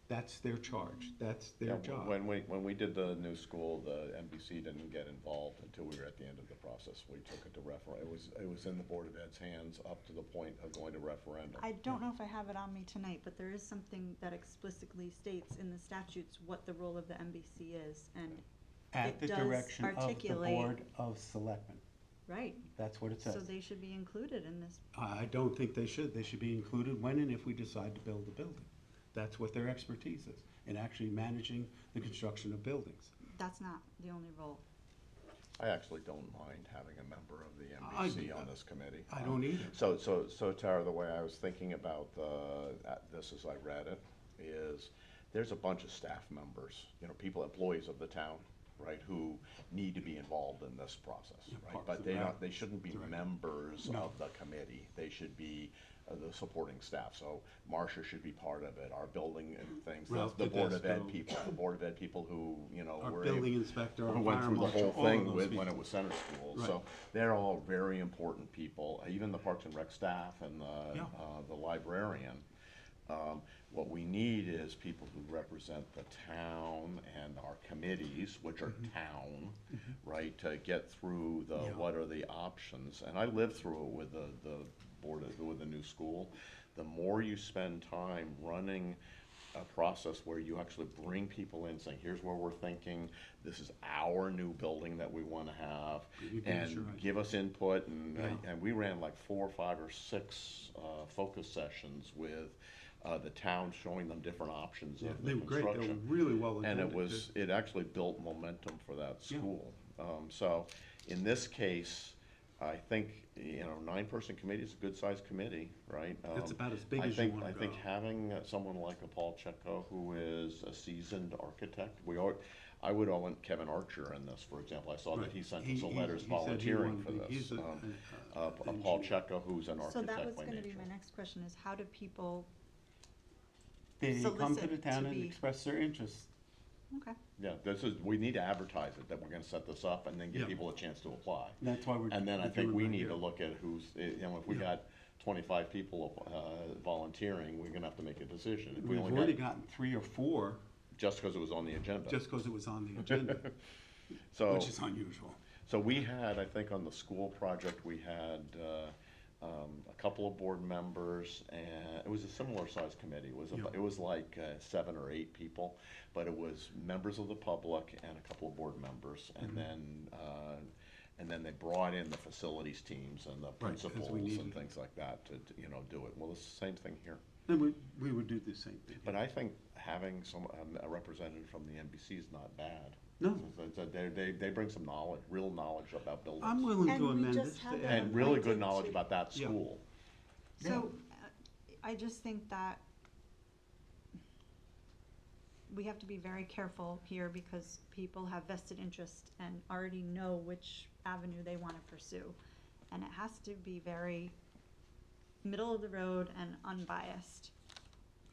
That's their charge, that's their job. When we did the new school, the NBC didn't get involved until we were at the end of the process. We took it to it was in the Board of Ed's hands up to the point of going to referendum. I don't know if I have it on me tonight, but there is something that explicitly states in the statutes what the role of the MBC is, and At it the does direction of the articulate- Board of Selectmen. Right. That's what it So says. they should be included in this. I don't think they should. They should be included when and if we decide to build a building. That's what their expertise is, in actually managing the construction of buildings. That's not the only role. I actually don't mind having a member of the I- NBC on this committee. I don't either. So Tara, the way I was thinking about this as I read it is, there's a bunch of staff members, people, employees of the town, right, who need to be involved in this process, right? Parks But and they shouldn't be Rec. members No. of the committee. They should be the supporting staff. So Marcia should be part of it, our building and things, Ralph the Board of Ed Tedesco. people, the Board of Ed people who, Our were building inspector, our who went fire through the marshal, whole all of thing those when people. it was center school. Right. So they're all very important people, even the Parks and Rec staff and the librarian. What we need is people who represent the town and our committees, which are town, right, to get through the, what are the options? And I lived through it with the board, with the new school. The more you spend time running a process where you actually bring people in saying, here's where we're thinking, this is our new building that we want to have, and give us input, and we ran like 4, 5, or 6 focus sessions with the town, showing them different options of the They were great, they construction. were really well And attended. it actually built momentum for that school. So in this case, I think, 9-person committee is a good-sized committee, right? It's about as big I as you think- wanna I think go. having someone like a Paul Checo, who is a seasoned architect, I would want Kevin Archer in this, for example. I saw that Right. he sent He- us he- letters he said he volunteering wanted for to- this. he's Paul Checo, who's an So architect that was by gonna be nature. my next question, is how do people They come to the solicit town to and be- express their interest. Okay. Yeah, we need to advertise it, that we're gonna set this up, and then give Yeah. people a chance to apply. That's why we're And then I we're think doing we right need here. to look at if we got 25 people volunteering, we're gonna have to make a decision. If we We've only already got, gotten 3 or 4, just because it was on the agenda. just because it was on the agenda, So, which is unusual. so we had, I think on the school project, we had a couple of board members, and it was a similar sized committee. It was like 7 or 8 people, but it was members of the public and a couple of board members, and then they brought in the facilities teams and the Right, as we principals needed. and things like that to do it. Well, it's the same thing here. And we would do the same thing. But I think having a representative from the NBC is not bad. No. They bring some knowledge, real knowledge about buildings. I'm willing And to we amend just this. had to that add- And really good appointed knowledge to- about that Yeah. school. So, I just think that we have to be very careful here because people have vested interest and already know which avenue they want to pursue. And it has to be very middle of the road and unbiased.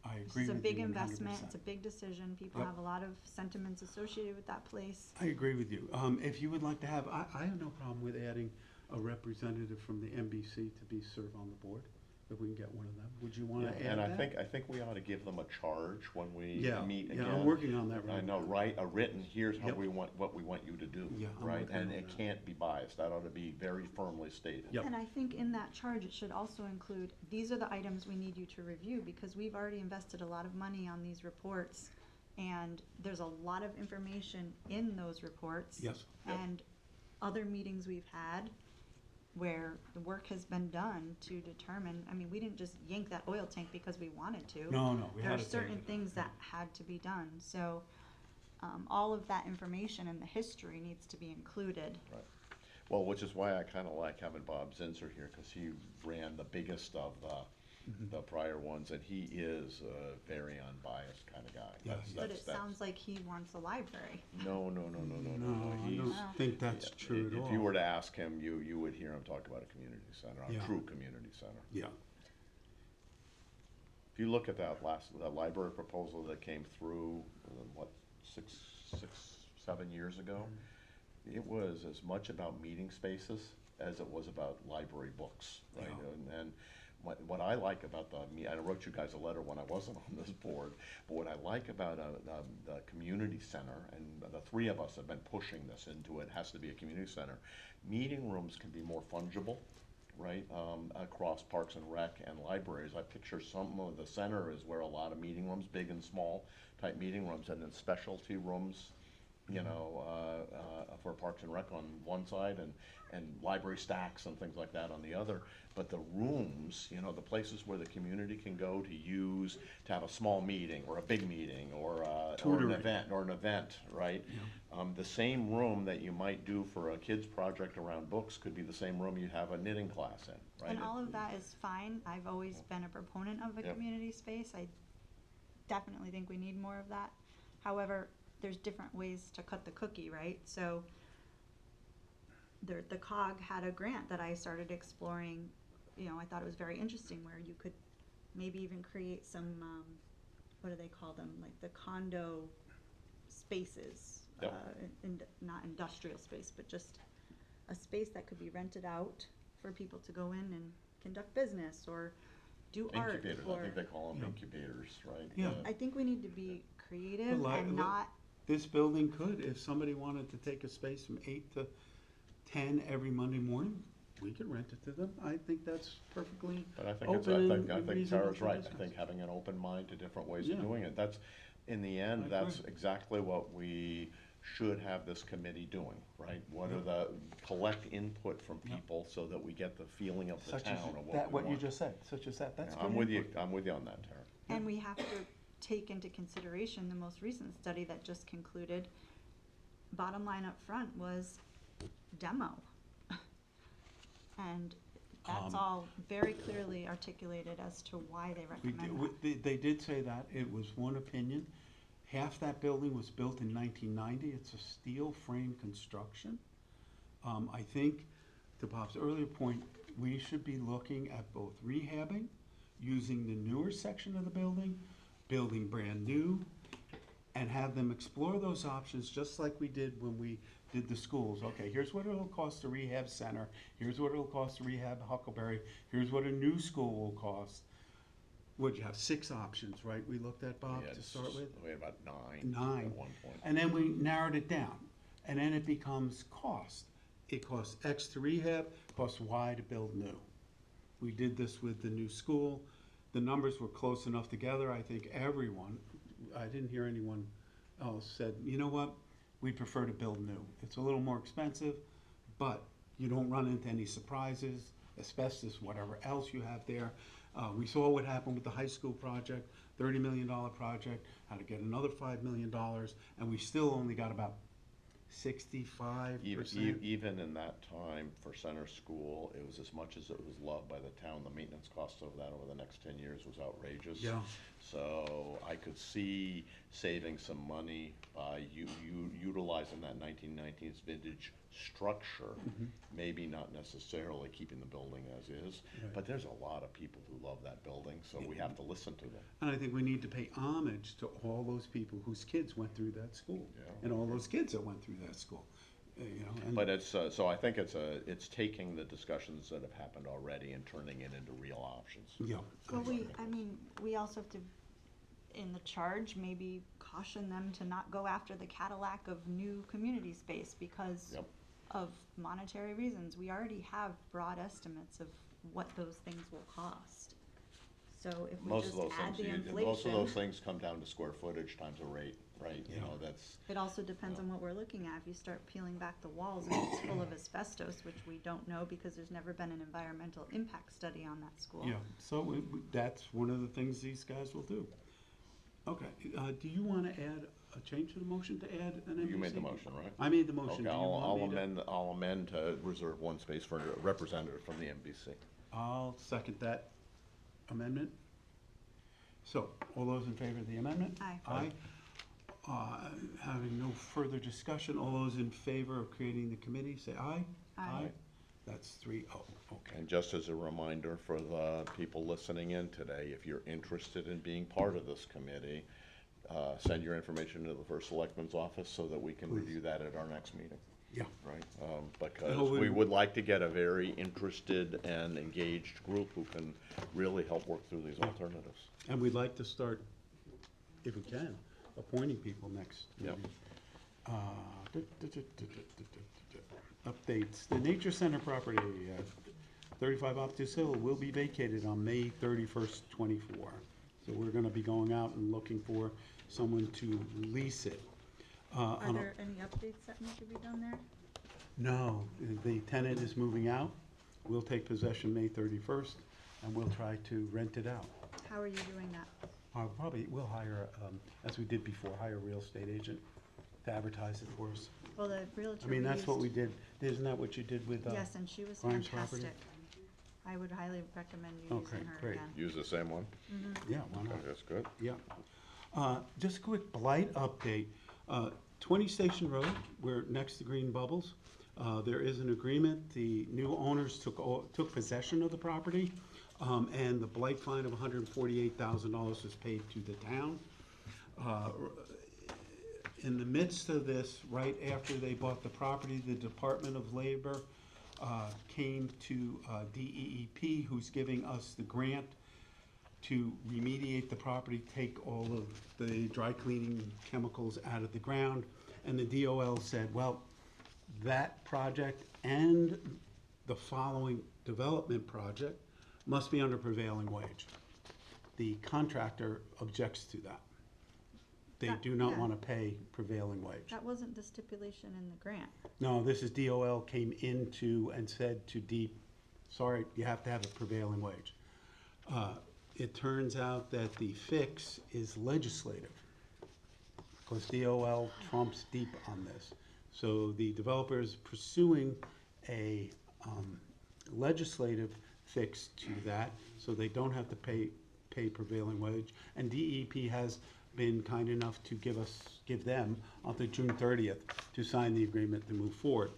I This agree is a with big you investment, 100%. it's a big decision, people Yep. have a lot of sentiments associated with that place. I agree with you. If you would like to have, I have no problem with adding a representative from the NBC to serve on the board, if we can get one of them. Would you want to add And that? I think we ought to give them a charge when we Yeah, meet yeah, again. I'm working on that right I know, now. right, a written, here's how Yep. what we want you to do, Yeah, I'm right? working And on it that. can't be biased, that ought to be very firmly stated. Yep. And I think in that charge, it should also include, these are the items we need you to review, because we've already invested a lot of money on these reports, and there's a lot of information in those reports. Yes. Yep. And other meetings we've had where the work has been done to determine, I mean, we didn't just yank that oil tank because we wanted to. No, we There had are to take certain it. things that had to be done, so, all of that information and the history needs to be included. Right. Well, which is why I kind of like having Bob Zinser here, because he ran the biggest of the prior ones, and he is a very unbiased kind of guy. Yeah, But it sounds like he wants a library. No. No, I He's, don't think that's true at all. if you were to ask him, you would hear him talk about a community center, a Yeah. true community center. Yeah, If you look at that library proposal that came through, what, 7 years ago, it was as much about meeting spaces as it was about library books, right? Yeah. And what I like about I wrote you guys a letter when I wasn't on this board, but what I like about the community center, and the three of us have been pushing this into it, has to be a community center. Meeting rooms can be more fungible, right, across Parks and Rec and libraries. I picture some of the center is where a lot of meeting rooms, big and small type meeting rooms, and then specialty rooms, you know, for Parks and Rec on one side, and library stacks and things like that on the other. But the rooms, you know, the places where the community can go to use, to have a small meeting or a big meeting or an event, right? The same room that you might do for a kid's project around books could be the same room you'd have a knitting class in, right? And all of that is fine. I've always been a proponent of a community space. I definitely think we need more of that. However, there's different ways to cut the cookie, right? So the COG had a grant that I started exploring. You know, I thought it was very interesting, where you could maybe even create some, what do they call them? Like the condo spaces, Yep. not industrial space, but just a space that could be rented out for people to go in and conduct business or do art. Incubators, Or I think they call them incubators, right? Yeah. I think we need to be creative But and not. This building could, if somebody wanted to take a space from 8 to 10 every Monday morning, we could rent it to them. I think that's perfectly But I think open I and think reasonable Tara's for right. I business. think having an open mind to different ways Yeah. of doing it, that's, in the end, I that's agree. exactly what we should have this committee doing, right? What are the, collect input from people so that we get the feeling of the Such as town of what that, we what you want. just said, such as that, that's Yeah, good I'm with you, input. I'm with you on that, Tara. And we have to take into consideration the most recent study that just concluded. Bottom line up front was demo. And that's all very clearly articulated as to why they recommend that. They did say that, it was one opinion. Half that building was built in 1990, it's a steel frame construction. I think, to Bob's earlier point, we should be looking at both rehabbing, using the newer section of the building, building brand new, and have them explore those options, just like we did when we did the schools. Okay, here's what it'll cost to rehab Center, here's what it'll cost to rehab Huckleberry, here's what a new school will cost. Would you have 6 options, right, we looked at, Bob, to start with? We had about 9 9. at one point. And then we narrowed it down, and then it becomes cost. It costs X to rehab, costs Y to build new. We did this with the new school. The numbers were close enough together. I think everyone, I didn't hear anyone else said, you know what, we prefer to build new. It's a little more expensive, but you don't run into any surprises, asbestos, whatever else you have there. We saw what happened with the high school project, $30 million project, had to get another $5 million, and we still only got about 65%. Even in that time for Center School, it was as much as it was loved by the town. The maintenance cost of that over the next 10 years was outrageous. Yeah. So I could see saving some money by utilizing that 1990s vintage structure, maybe not necessarily keeping the building as is, Right. but there's a lot of people who love that building, so we have to listen to them. And I think we need to pay homage to all those people whose kids went through that school, Yeah. and all those kids that went through that school. You know, and But it's, so I think it's taking the discussions that have happened already and turning it into real options. yeah, Well, we also have to, in the charge, maybe caution them to not go after the Cadillac of new community space because Yep. of monetary reasons. We already have broad estimates of what those things will cost. So if we Most just of those add the things, inflation. most of those things come down to square footage times a rate, right? You know, that's, It also depends on what we're looking at. If you start peeling back the walls and it's full of asbestos, which we don't know because there's never been an environmental impact study on that school. yeah, so that's one of the things these guys will do. Okay, do you wanna add a change to the motion to add an NBC? you made the motion, right? I made the motion. Okay, Do you I'll want me to- amend, I'll amend to reserve one space for a representative from the MBC. I'll second that. amendment? So, all those in favor of the amendment? Aye. Aye. Having no further discussion, all those in favor of creating the committee, say aye. Aye. That's 3-0, okay. And just as a reminder for the people listening in today, if you're interested in being part of this committee, send your information to the first selectman's office so that we can Please. review that at our next meeting. Yeah. Right, because No, we would like to get a very interested and engaged group who can really help work through these alternatives. And we'd like to start, if we can, appointing people next Yep. meeting. Updates, the Nature Center property at 35 Optus Hill will be vacated on May 31st, 24. So we're gonna be going out and looking for someone to lease it. Are on a- there any updates that need to be done there? No, the tenant is moving out. We'll take possession May 31st, and we'll try to rent it out. How are you doing that? Probably, we'll hire, as we did before, hire a real estate agent to advertise it for us. Well, the realtor I mean, that's what we used- did. Isn't that what you did with Yes, and she was Grimes property? fantastic. I would highly recommend you Okay, using her great. again. Use the same one? Yeah, why not? Okay, that's good. Yeah. Just a quick blight update. 20 Station Road, we're next to Green Bubbles. There is an agreement. The new owners took possession of the property, and the blight fine of $148,000 was paid to the town. In the midst of this, right after they bought the property, the Department of Labor came to DEEP, who's giving us the grant to remediate the property, take all of the dry cleaning chemicals out of the ground. And the DOL said, well, that project and the following development project must be under prevailing wage. The contractor objects to that. They That- do not yeah. want to pay prevailing wage. That wasn't the stipulation in the grant. No, this is DOL came into and said to DEEP, sorry, you have to have a prevailing wage. It turns out that the fix is legislative, because DOL trumps DEEP on this. So the developer is pursuing a legislative fix to that, so they don't have to pay prevailing wage. And DEP has been kind enough to give them until June 30th to sign the agreement to move forward.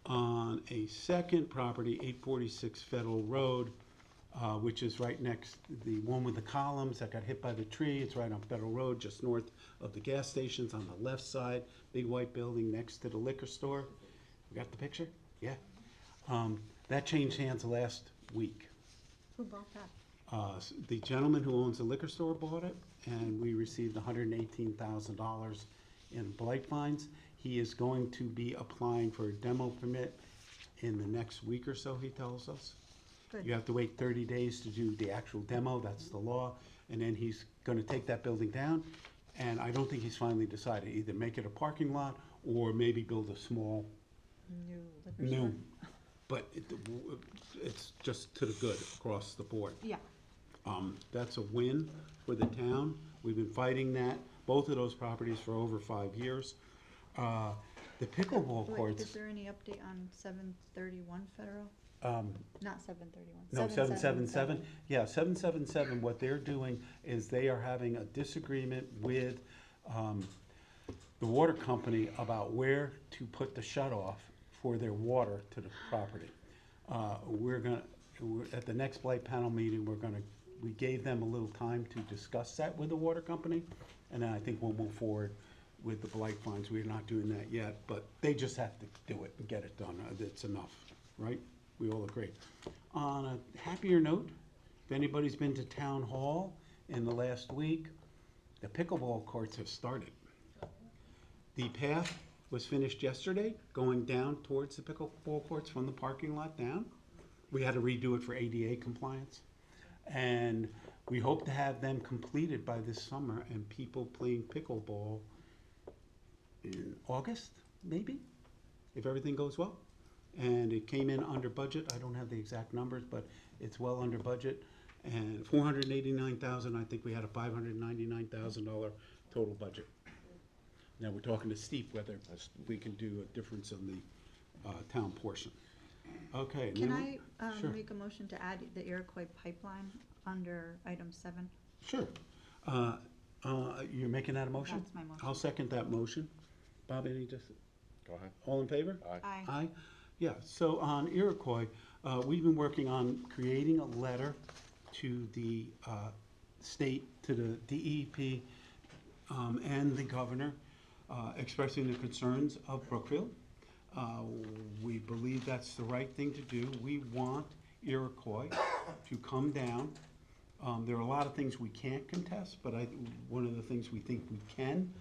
On a second property, 846 Federal Road, which is right next, the one with the columns that got hit by the tree, it's right on Federal Road, just north of the gas stations on the left side, big white building next to the liquor store. You got the picture? Yeah. That changed hands last week. Who bought that? The gentleman who owns the liquor store bought it, and we received $118,000 in blight fines. He is going to be applying for a demo permit in the next week or so, he tells us. Good. You have to wait 30 days to do the actual demo, that's the law, and then he's gonna take that building down, and I don't think he's finally decided, either make it a parking lot or maybe build a small, New liquor store? new, but it's just to the good across the board. Yeah. That's a win for the town. We've been fighting that, both of those properties for over 5 years. The pickleball Wait, courts, is there any update on 731 Federal? Not 731. no, 777, yeah, 777, what they're doing is they are having a disagreement with, the water company about where to put the shut-off for their water to the property. At the next blight panel meeting, we gave them a little time to discuss that with the water company, and then I think we'll move forward with the blight fines. We're not doing that yet, but they just have to do it and get it done. It's enough, right? We all agree. On a happier note, if anybody's been to town hall in the last week, the pickleball courts have started. The path was finished yesterday, going down towards the pickleball courts from the parking lot down. We had to redo it for ADA compliance. And we hope to have them completed by this summer and people playing pickleball in August, maybe, if everything goes well. And it came in under budget. I don't have the exact numbers, but it's well under budget. And $489,000, I think we had a $599,000 total budget. Now, we're talking to Steve whether we can do a difference on the town portion. Okay. and Can then I Sure. make a motion to add the Iroquois pipeline under item 7? Sure. You're making that a motion? That's my motion. I'll second that motion. Bob, any just, Go ahead. all in favor? Aye. Aye. Yeah, so on Iroquois, we've been working on creating a letter to the state, to the DEP, and the governor, expressing the concerns of Brookfield. We believe that's the right thing to do. We want Iroquois to come down. There are a lot of things we can't contest, but one of the things we think we can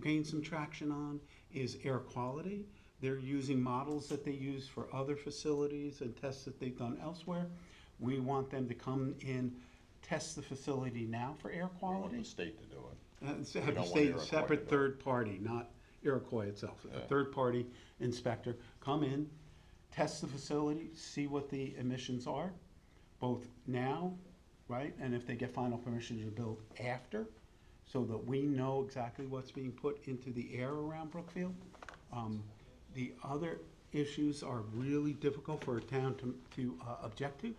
gain some traction on is air quality. They're using models that they use for other facilities and tests that they've done elsewhere. We want them to come in, test the facility now for air We want quality. the state to do it. Have the want state, Iroquois separate to do it. third party, not Iroquois itself. A Yeah. third party inspector, come in, test the facility, see what the emissions are, both now, right? And if they get final permission to build after, so that we know exactly what's being put into the air around Brookfield. The other issues are really difficult for a town to object to.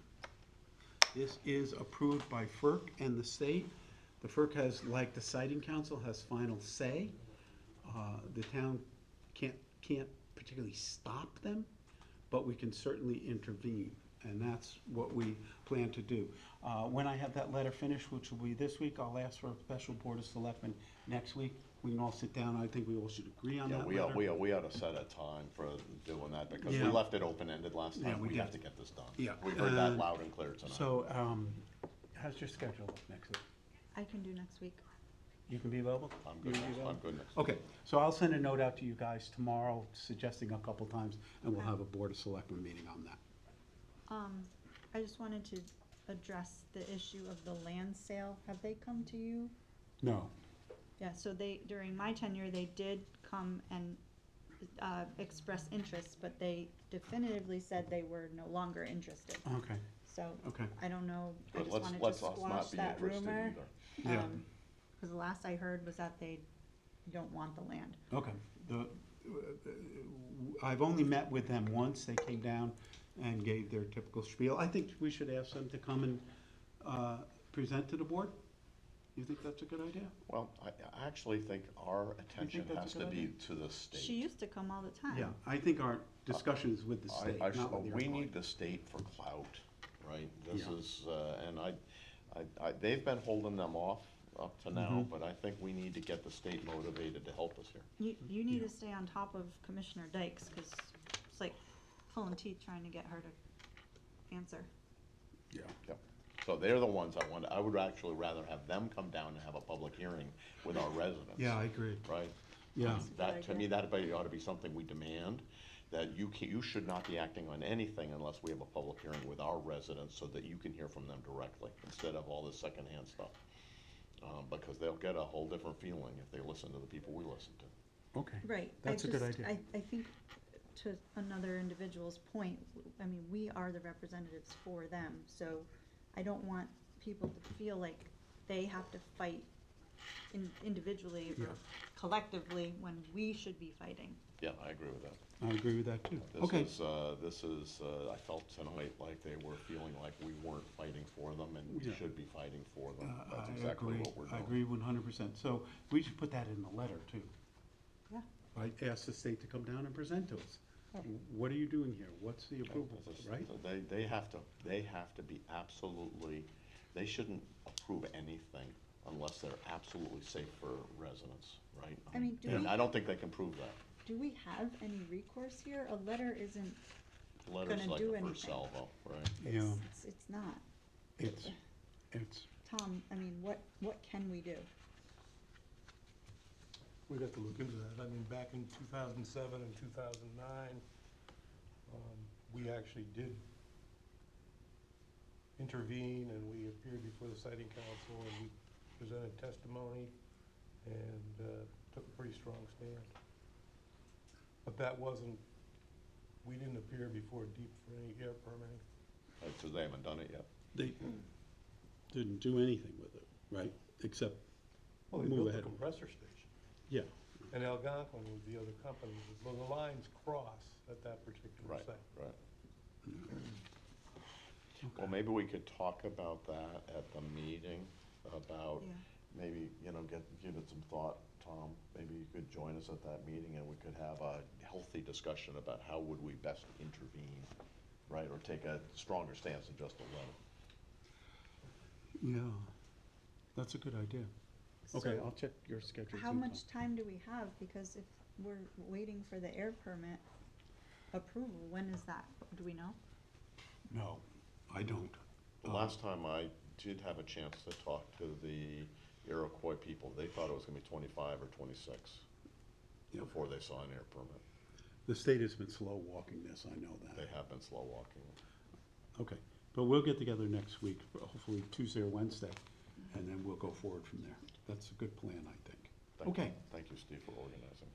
This is approved by FERC and the state. The FERC has, like the siting council, has final say. The town can't particularly stop them, but we can certainly intervene, and that's what we plan to do. When I have that letter finished, which will be this week, I'll ask for a special board of selectmen next week. We can all sit down, I think we all should agree on Yeah, that we letter. ought to set a time for doing that, because we Yeah. left it open-ended last Yeah, time. we We have to did. get this done. Yeah. We heard that loud and clear tonight. So, how's your schedule look next week? I can do next week. You can be available? I'm You good, can be available? I'm good next. Okay, so I'll send a note out to you guys tomorrow suggesting a couple times, and we'll have a board of selectmen meeting on that. I just wanted to address the issue of the land sale. Have they come to you? No. Yeah, so during my tenure, they did come and express interest, but they definitively said they were no longer interested. Okay, So, okay. I don't know, I But just let's- wanted to let's us squash not be that interested rumor. either. Yeah. Because the last I heard was that they don't want the land. Okay. I've only met with them once. They came down and gave their typical spiel. I think we should ask them to come and present to the board. You think that's a good idea? Well, I actually think our attention that's a has good to be idea? to the state. She used to come all the time. Yeah, I think our discussion is with the state, not with the We Iroquois. need the state for clout, right? This Yeah. is, and they've been holding them off up to now, Mm-hmm. but I think we need to get the state motivated to help us here. You need to stay on top of Commissioner Dykes, because it's like pulling teeth trying to get her to answer. Yeah. Yep. So they're the ones I would actually rather have them come down and have a public hearing with our residents. Yeah, I agree. Right? Yeah. That, to me, that ought to be something we demand, that you should not be acting on anything unless we have a public hearing with our residents, so that you can hear from them directly, instead of all this secondhand stuff. Because they'll get a whole different feeling if they listen to the people we listen to. Okay. Right. That's a good idea. I think, to another individual's point, I mean, we are the representatives for them, so I don't want people to feel like they have to fight individually or Yeah. collectively when we should be fighting. Yeah, I agree with that. I agree with that too. Okay. This is, I felt tonight like they were feeling like we weren't fighting for them, and we Yeah. should be fighting for them. That's I exactly agree. what we're doing. I agree 100%. So we should put that in the letter too. Yeah. Right? Ask the state to come down and present to us. What are you doing here? What's the approval, This is- right? They have to be absolutely, they shouldn't approve anything unless they're absolutely safe for residents, right? I mean, do And we- I don't think they can prove that. Do we have any recourse here? A letter isn't The letter's gonna like do the anything. first salvo, right? Yeah. It's not. It's, Tom, I mean, what can we do? We'd have to look into that. I mean, back in 2007 and 2009, we actually did intervene, and we appeared before the siting council, and we presented testimony and took a pretty strong stand. But that wasn't, we didn't appear before deep for any air permitting. So they haven't done it yet. they didn't do anything with it, right? Except Well, they move built ahead. a compressor station. Yeah. And Algonquin was the other company. Well, the lines cross at that particular Right, site. right. Well, maybe we could talk about that at the meeting, about maybe, give it some thought, Tom. Maybe you could join us at that meeting and we could have a healthy discussion about how would we best intervene, right? Or take a stronger stance than just a letter. Yeah, that's a good idea. Okay, So I'll check your schedule. How too, Tom. much time do we have? Because if we're waiting for the air permit approval, when is that? Do we know? No, I don't. The last time I did have a chance to talk to the Iroquois people, they thought it was gonna be 25 or 26 before they saw an air permit. The state has been slow walking this, I know that. They have been slow walking. Okay, but we'll get together next week, hopefully Tuesday or Wednesday, and then we'll go forward from there. That's a good plan, I think. Okay. Thank you, Steve, for organizing.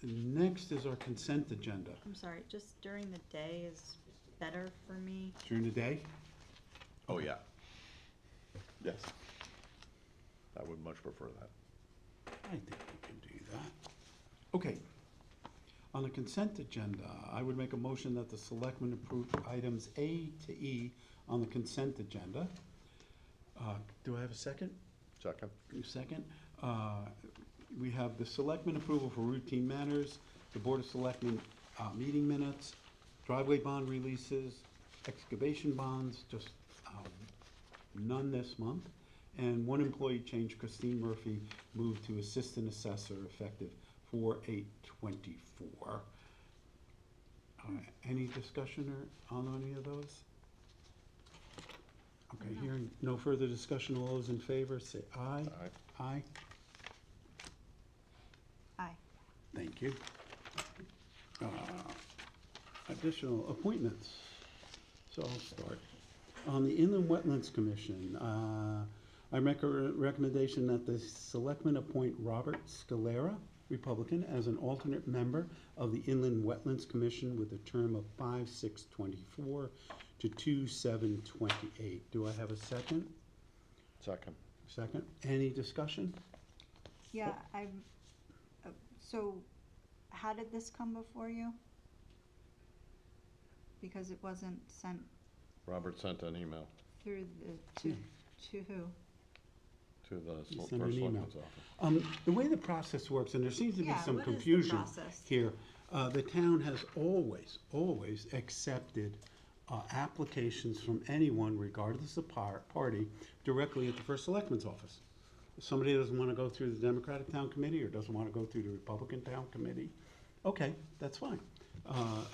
Next is our consent agenda. I'm sorry, just during the day is better for me. During the day? Oh, yeah. Yes. I would much prefer that. I think we can do that. Okay. On the consent agenda, I would make a motion that the selectmen approve items A to E on the consent agenda. Do I have a second? Second. Second. We have the selectmen approval for routine matters, the Board of Selectmen meeting minutes, driveway bond releases, excavation bonds, just none this month, and one employee change, Christine Murphy moved to assistant assessor effective 4/8/24. Any discussion on any of those? Okay, hearing no further discussion, all those in favor say aye. Aye. Aye. Aye. Thank you. Additional appointments. So I'll start. On the Inland Wetlands Commission, I make a recommendation that the selectmen appoint Robert Scalera, Republican, as an alternate member of the Inland Wetlands Commission with a term of 5/6/24 to 2/7/28. Do I have a second? Second. Second. Any discussion? Yeah, so how did this come before you? Because it wasn't sent Robert sent an email through to who? to the You first sent an email. selectman's office. The way the process works, and there seems to be Yeah, some what is the confusion process? here, the town has always accepted applications from anyone, regardless of party, directly at the first selectman's office. If somebody doesn't want to go through the Democratic Town Committee or doesn't want to go through the Republican Town Committee, okay, that's fine.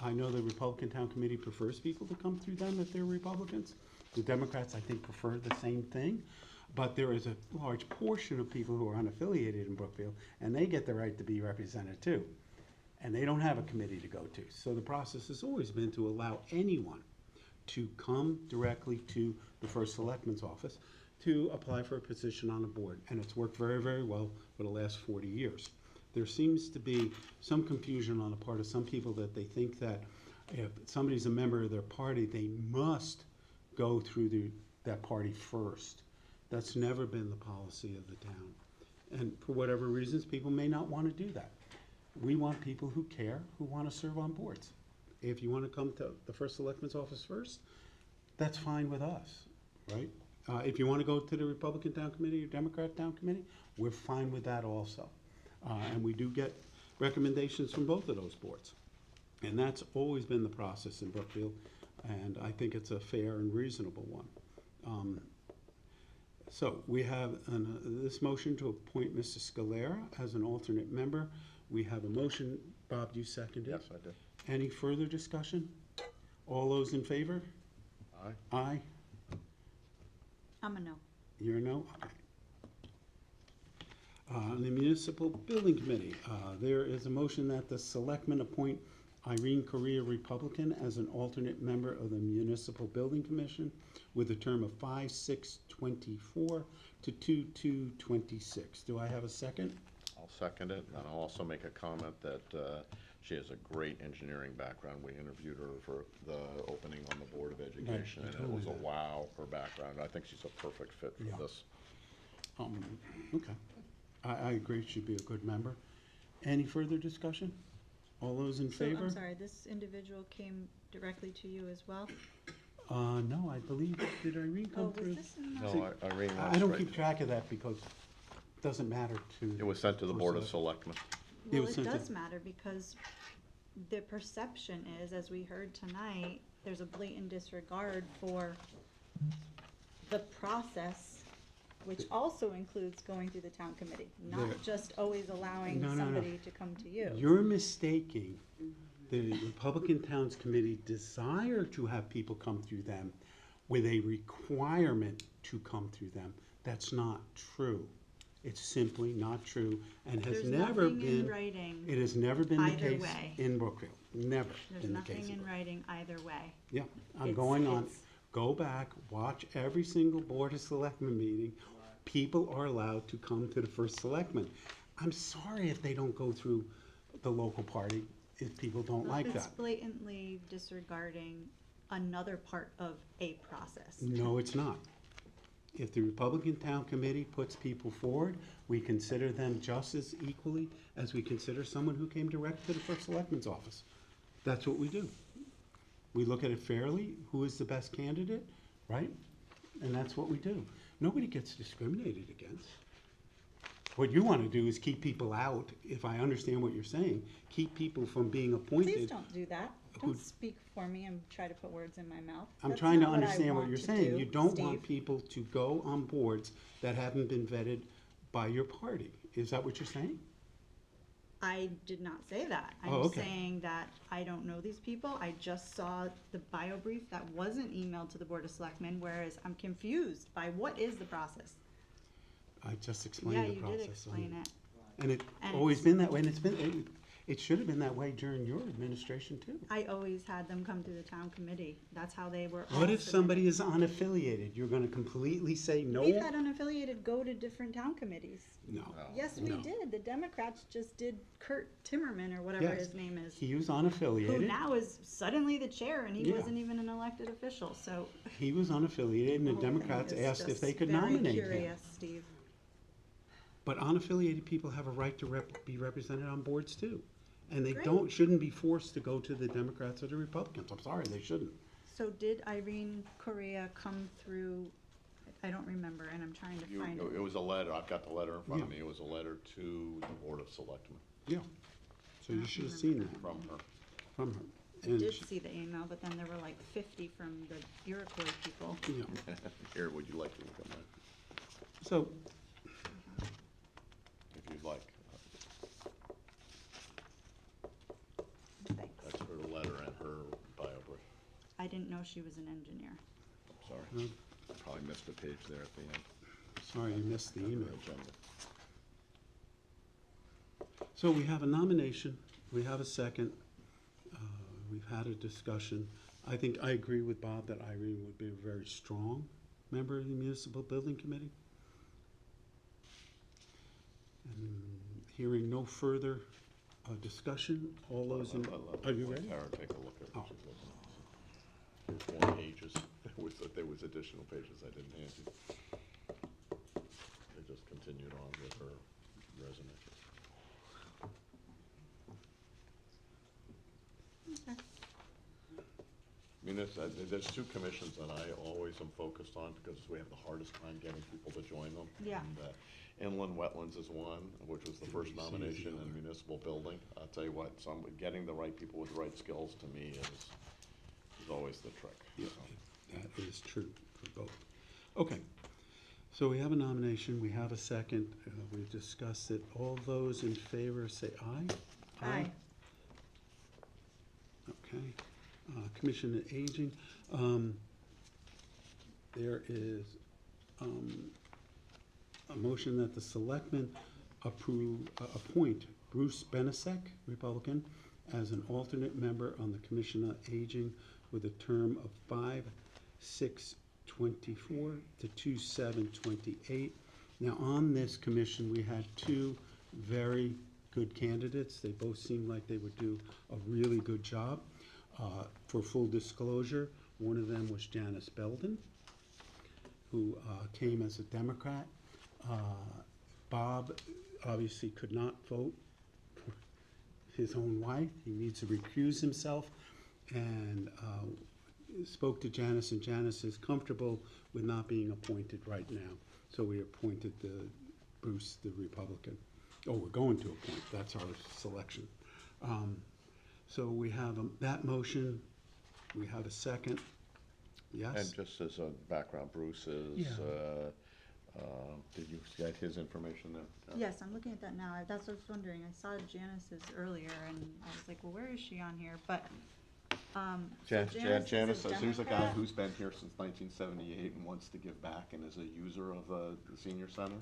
I know the Republican Town Committee prefers people to come through them if they're Republicans. The Democrats, I think, prefer the same thing. But there is a large portion of people who are unaffiliated in Brookfield, and they get the right to be represented too. And they don't have a committee to go to. So the process has always been to allow anyone to come directly to the first selectman's office to apply for a position on the board. And it's worked very, very well for the last 40 years. There seems to be some confusion on the part of some people that they think that if somebody's a member of their party, they must go through that party first. That's never been the policy of the town. And for whatever reasons, people may not want to do that. We want people who care, who want to serve on boards. If you want to come to the first selectman's office first, that's fine with us, right? If you want to go to the Republican Town Committee or Democrat Town Committee, we're fine with that also. And we do get recommendations from both of those boards. And that's always been the process in Brookfield, and I think it's a fair and reasonable one. So we have this motion to appoint Mr. Scalera as an alternate member. We have a motion. Bob, you seconded? Yes, I did. Any further discussion? All those in favor? Aye. Aye. I'm a no. You're a no? Okay. The Municipal Building Committee, there is a motion that the selectmen appoint Irene Correa, Republican, as an alternate member of the Municipal Building Commission with a term of 5/6/24 to 2/2/26. Do I have a second? I'll second it, and I'll also make a comment that she has a great engineering background. We interviewed her for the opening on the Board of Education, and it was a wow, her background. I think she's a perfect fit for this. Okay. I agree she'd be a good member. Any further discussion? All those in So, favor? I'm sorry, this individual came directly to you as well? No, I believe, did Irene Oh, come through? was this in? No, See, Irene I wants don't right- keep track of that because it doesn't matter to. It was sent to the for Board of select- Selectmen. It Well, was it sent to- does matter because the perception is, as we heard tonight, there's a blatant disregard for the process, which also includes going through the town committee, There- not just always allowing No, no, no. somebody to come to you. You're mistaking the Republican Towns Committee desire to have people come through them with a requirement to come through them. That's not true. It's simply not true and has There's never nothing in been. writing It has never been the either case way. in Brookfield. Never There's been the case. nothing in in Brookfield. writing either way. Yeah, I'm It's- going on. it's- Go back, watch every single Board of Selectmen meeting. People are allowed to come to the first selectman. I'm sorry if they don't go through the local party, if people don't like It's that. blatantly disregarding another part of a process. No, it's not. If the Republican Town Committee puts people forward, we consider them just as equally as we consider someone who came direct to the first selectman's office. That's what we do. We look at it fairly, who is the best candidate, right? And that's what we do. Nobody gets discriminated against. What you want to do is keep people out, if I understand what you're saying, keep people from being appointed. Please don't do that. Who- Don't speak for me and try to put words in my mouth. I'm That's trying to not what I understand what want you're to saying. do, You don't want Steve. people to go on boards that haven't been vetted by your party. Is that what you're saying? I did not say that. Oh, I'm okay. saying that I don't know these people. I just saw the bio brief that wasn't emailed to the Board of Selectmen, whereas I'm confused by what is the process. I just Yeah, explained the you process. did explain it. And it's And always it's- been that way, and it should have been that way during your administration too. I always had them come through the town committee. That's how they were all What if submitted. somebody is unaffiliated? You're gonna completely say no? We've had unaffiliated go to different town committees. No. Yes, we No. did. The Democrats just did Kurt Timmerman or whatever Yes. his name is. He was Who unaffiliated. now is suddenly the chair and he Yeah. wasn't even an elected official, so. He was unaffiliated, and the whole thing Democrats is asked if just they could very nominate him. curious, Steve. But unaffiliated people have a right to be represented on boards too. And they Great. shouldn't be forced to go to the Democrats or the Republicans. I'm sorry, they shouldn't. So did Irene Correa come through, I don't remember, and I'm trying to find It it. was a letter, I've got the letter in front of Yeah. me, it was a letter to the Board of Selectmen Yeah. So you should have seen that from her. from her. I And did she- see the email, but then there were like 50 from the Iroquois people. Yeah. Here, would you like to look at that, So, if you'd like? Thanks. That's her letter and her bio brief. I didn't know she was an engineer. I'm sorry. No. Probably missed a page there at the end. sorry you missed the Under email. agenda. So we have a nomination, we have a second, we've had a discussion. I think I agree with Bob that Irene would be a very strong member of the Municipal Building Committee. And hearing no further discussion, all those in, are you ready? Tara, take a look at Oh. what she's looking at. 4 pages, there was additional pages I didn't hand you. They just continued on with her resume. I mean, there's 2 commissions that I always am focused on because we have the hardest time getting people to join them. Yeah. And, Inland Wetlands is one, which was the first nomination in municipal building. I'll tell you what, getting the right people with the right skills to me is always the trick. Yeah, So, that is true for both. Okay, so we have a nomination, we have a second, we've discussed it. All those in favor say aye. Aye. Okay, Commission on Aging, there is, a motion that the selectmen appoint Bruce Benesek, Republican, as an alternate member on the Commission on Aging with a term of 5/6/24 to 2/7/28. Now, on this commission, we had 2 very good candidates. They both seemed like they would do a really good job. For full disclosure, one of them was Janice Belden, who came as a Democrat. Bob obviously could not vote his own wife. He needs to recuse himself, and spoke to Janice, and Janice is comfortable with not being appointed right now. So we appointed Bruce, the Republican. Oh, we're going to appoint, that's our selection. So we have that motion, we have a second. Yes? And just as a background, Bruce is, Yeah. Did you get his information there? Yes, I'm looking at that now. That's what I was wondering. I saw Janice's earlier and I was like, well, where is she on here? But, so Janice, is a here's a guy Democrat? who's been here since 1978 and wants to give back and is a user of the senior center.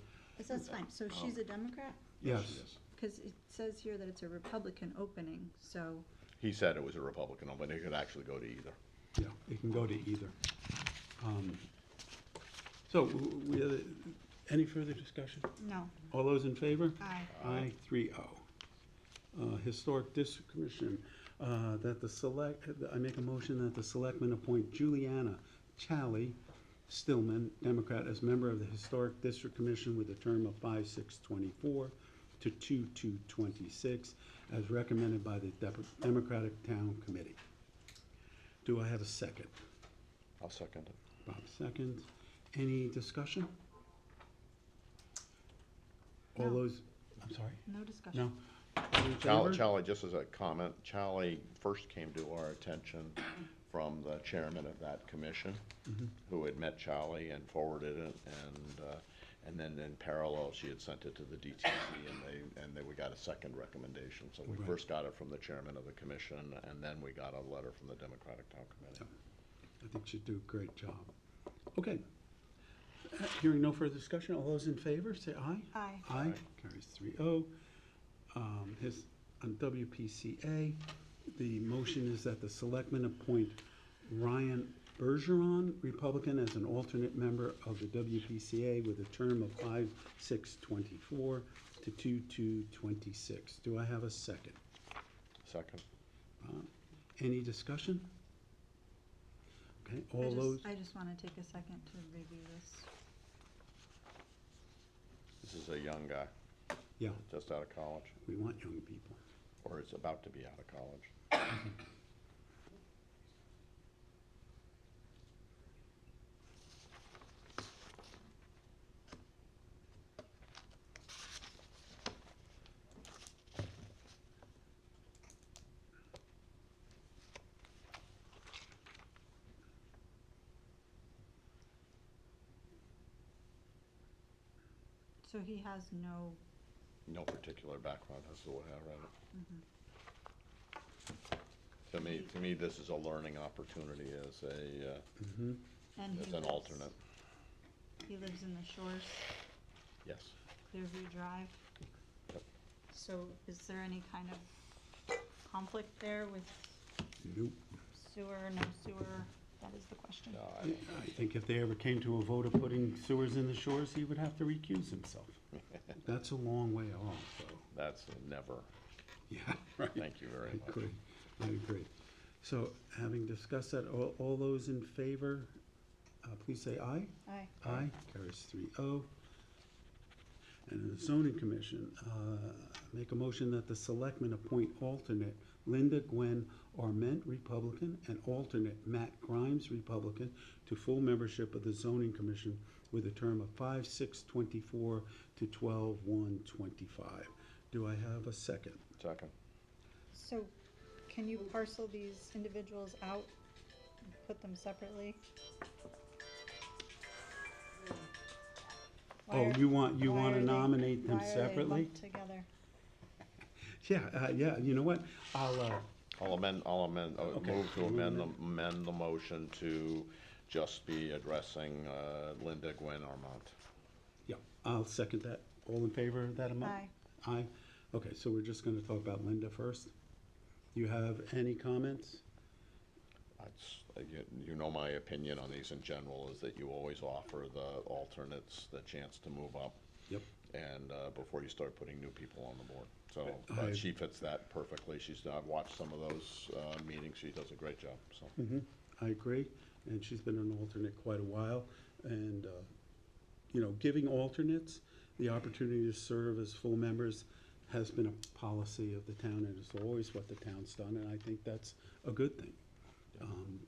That's fine. So she's a Democrat? Yes. She is. Because it says here that it's a Republican opening, so. He said it was a Republican, but it could actually go to either. Yeah, it can go to either. So, any further discussion? No. All those in favor? Aye. Aye, 3-0. Historic District Commission, I make a motion that the selectmen appoint Juliana Chally Stillman, Democrat, as member of the Historic District Commission with a term of 5/6/24 to 2/2/26, as recommended by the Democratic Town Committee. Do I have a second? I'll second it. Bob seconds. Any discussion? All No. those, I'm sorry? No discussion. No? All in favor? Charlie, just as a comment, Charlie first came to our attention from the chairman of that commission, who had met Charlie and forwarded it, and then in parallel, she had sent it to the DTC, and we got a second recommendation. So we Right. first got it from the chairman of the commission, and then we got a letter from the Democratic Town Committee. I think she'd do a great job. Okay. Hearing no further discussion, all those in favor, say aye. Aye. Aye, carries 3-0. On WPCA, the motion is that the selectmen appoint Ryan Bergeron, Republican, as an alternate member of the WPCA with a term of 5/6/24 to 2/2/26. Do I have a second? Second. Any discussion? Okay, all those, I just want to take a second to review this. This is a young guy, yeah, just out of college, we want young people. or is about to be out of college. So he has no, No particular background as to what I read it. To me, this is a learning opportunity as and as he an lives, alternate. he lives in the Shores, Yes. Clearview Drive. Yep. So is there any kind of conflict there with Nope. sewer, no sewer? That is the question. No, I think if they ever came to a vote of putting sewers in the Shores, he would have to recuse himself. That's a long way off, so, that's never. yeah, right. Thank you very I much. agree, I agree. So, having discussed that, all those in favor, please say aye. Aye. Aye, carries 3-0. And the zoning commission, make a motion that the selectmen appoint alternate Linda Gwen Arment, Republican, and alternate Matt Grimes, Republican, to full membership of the zoning commission with a term of 5/6/24 to 12/1/25. Do I have a second? Second. So can you parcel these individuals out, and put them separately? Why Oh, are- you want why to are they- nominate them why are they separately? lumped together? Yeah, you know what, I'll amend, Okay. move to amend the motion to just be addressing Linda Gwen Armand. yeah, I'll second that. All in favor of that amendment? Aye. Aye. Okay, so we're just gonna talk about Linda first. Do you have any comments? You know my opinion on these in general is that you always offer the alternates the chance to move up. Yep. And before you start putting new people on the board. So I- she fits that perfectly. I've watched some of those meetings. She does a great job, so. I agree, and she's been an alternate quite a while, and, giving alternates the opportunity to serve as full members has been a policy of the town, and it's always what the town's done, and I think that's a good thing.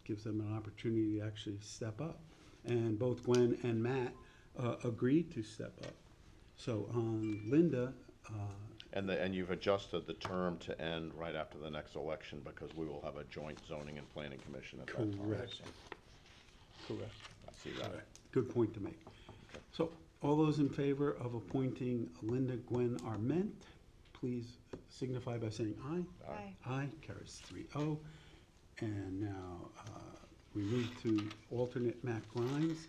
Gives them an opportunity to actually step up. And both Gwen and Matt agreed to step up. So, Linda, And you've adjusted the term to end right after the next election because we will have a joint zoning and planning commission at that time. correct. Correct. I see that. Good point to make. So, all those in favor of appointing Linda Gwen Arment, please signify by saying aye. Aye. Aye, carries 3-0. And now, we move to alternate Matt Grimes.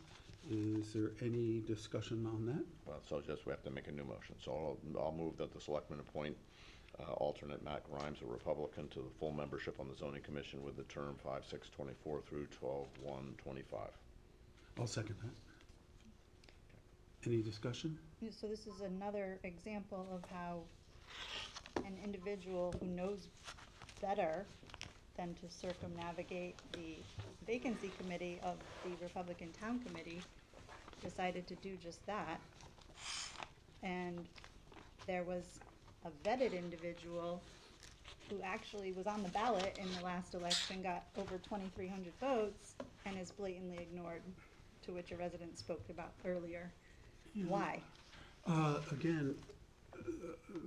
Is there any discussion on that? Well, so just we have to make a new motion. So I'll move that the selectmen appoint alternate Matt Grimes, a Republican, to the full membership on the zoning commission with the term 5/6/24 through 12/1/25. I'll second that. Any discussion? Yeah, so this is another example of how an individual who knows better than to circumnavigate the vacancy committee of the Republican Town Committee decided to do just that. And there was a vetted individual who actually was on the ballot in the last election, got over 2,300 votes, and is blatantly ignored, to which a resident spoke about earlier. Why? Again,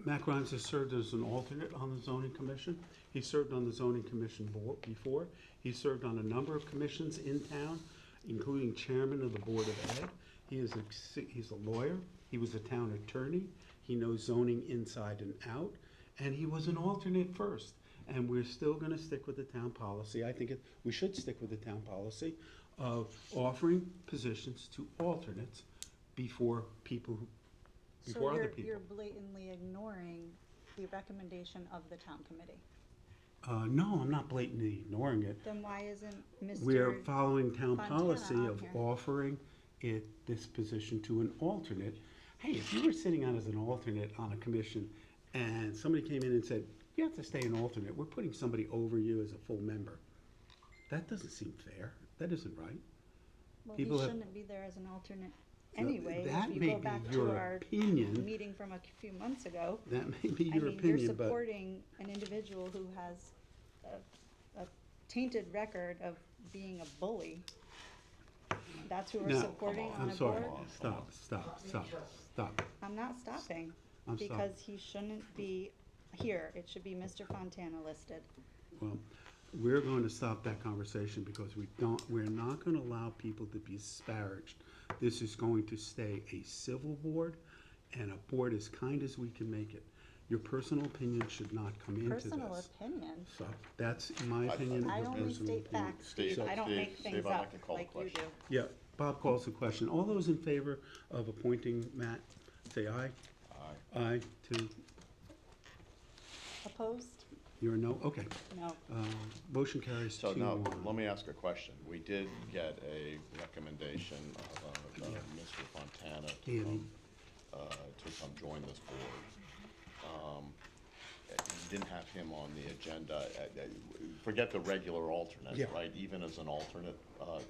Matt Grimes has served as an alternate on the zoning commission. He served on the zoning commission before. He served on a number of commissions in town, including chairman of the Board of Ed. He's a lawyer. He was a town attorney. He knows zoning inside and out. And he was an alternate first. And we're still going to stick with the town policy. I think we should stick with the town policy of offering positions to alternates before other people. So you're blatantly ignoring the recommendation of the town committee? No, I'm not blatantly ignoring it. Then why isn't Mr. We're following town Fontana policy on of here? offering this position to an alternate. Hey, if you were sitting on as an alternate on a commission and somebody came in and said, you have to stay an alternate, we're putting somebody over you as a full member. That doesn't seem fair. That isn't right. Well, People he have- shouldn't be there as an alternate anyway. that If you may go be back to your our opinion. meeting from a few months ago. That may be I your mean, opinion, you're but supporting an individual who has a tainted record of being a bully. That's who we're now, supporting on I'm a sorry. board? Stop. I'm not stopping, I'm sorry. because he shouldn't be here. It should be Mr. Fontana listed. Well, we're going to stop that conversation because we're not going to allow people to be disparaged. This is going to stay a civil board and a board as kind as we can make it. Your personal opinion should not come into this. Personal opinion? So that's my opinion. I your only personal state opinion. facts. Steve, I don't Steve, make things Steve, I'd up like to call the like you do. question. Yeah, Bob calls the question. All those in favor of appointing Matt, say aye. Aye. Aye, two. Opposed? You're a no? Okay. No. Motion carries So 2-1. now, let me ask a question. We did get a recommendation of Mr. Fontana Danny. to come join this board. You didn't have him on the agenda. Forget the regular alternate, Yeah. right? Even as an alternate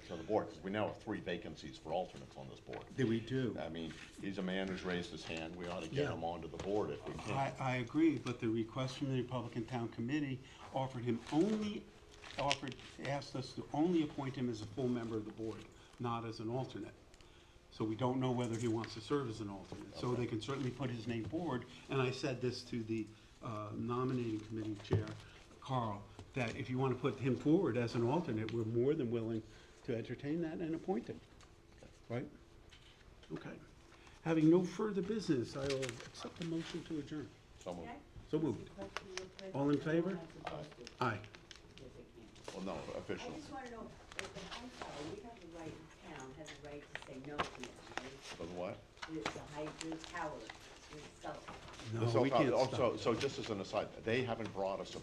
to the board, because we now have 3 vacancies for alternates on this board. Did we do? I mean, he's a man who's raised his hand. We ought to get Yeah. him onto the board if we can. I agree, but the request from the Republican Town Committee asked us to only appoint him as a full member of the board, not as an alternate. So we don't know whether he wants to serve as an alternate. So they can certainly put his name forward. And I said this to the nominating committee chair, Carl, that if you want to put him forward as an alternate, we're more than willing to entertain that and appoint him. Right? Okay. Having no further business, I will accept the motion to adjourn. So moved. So moved. All in favor? Aye. Well, no, official. I just want to know, as the high tower, we have the right, the town has the right to say no to it, right? For the what? The tower, itself. No, So, we can't also, stop. so just as an aside, they haven't brought us a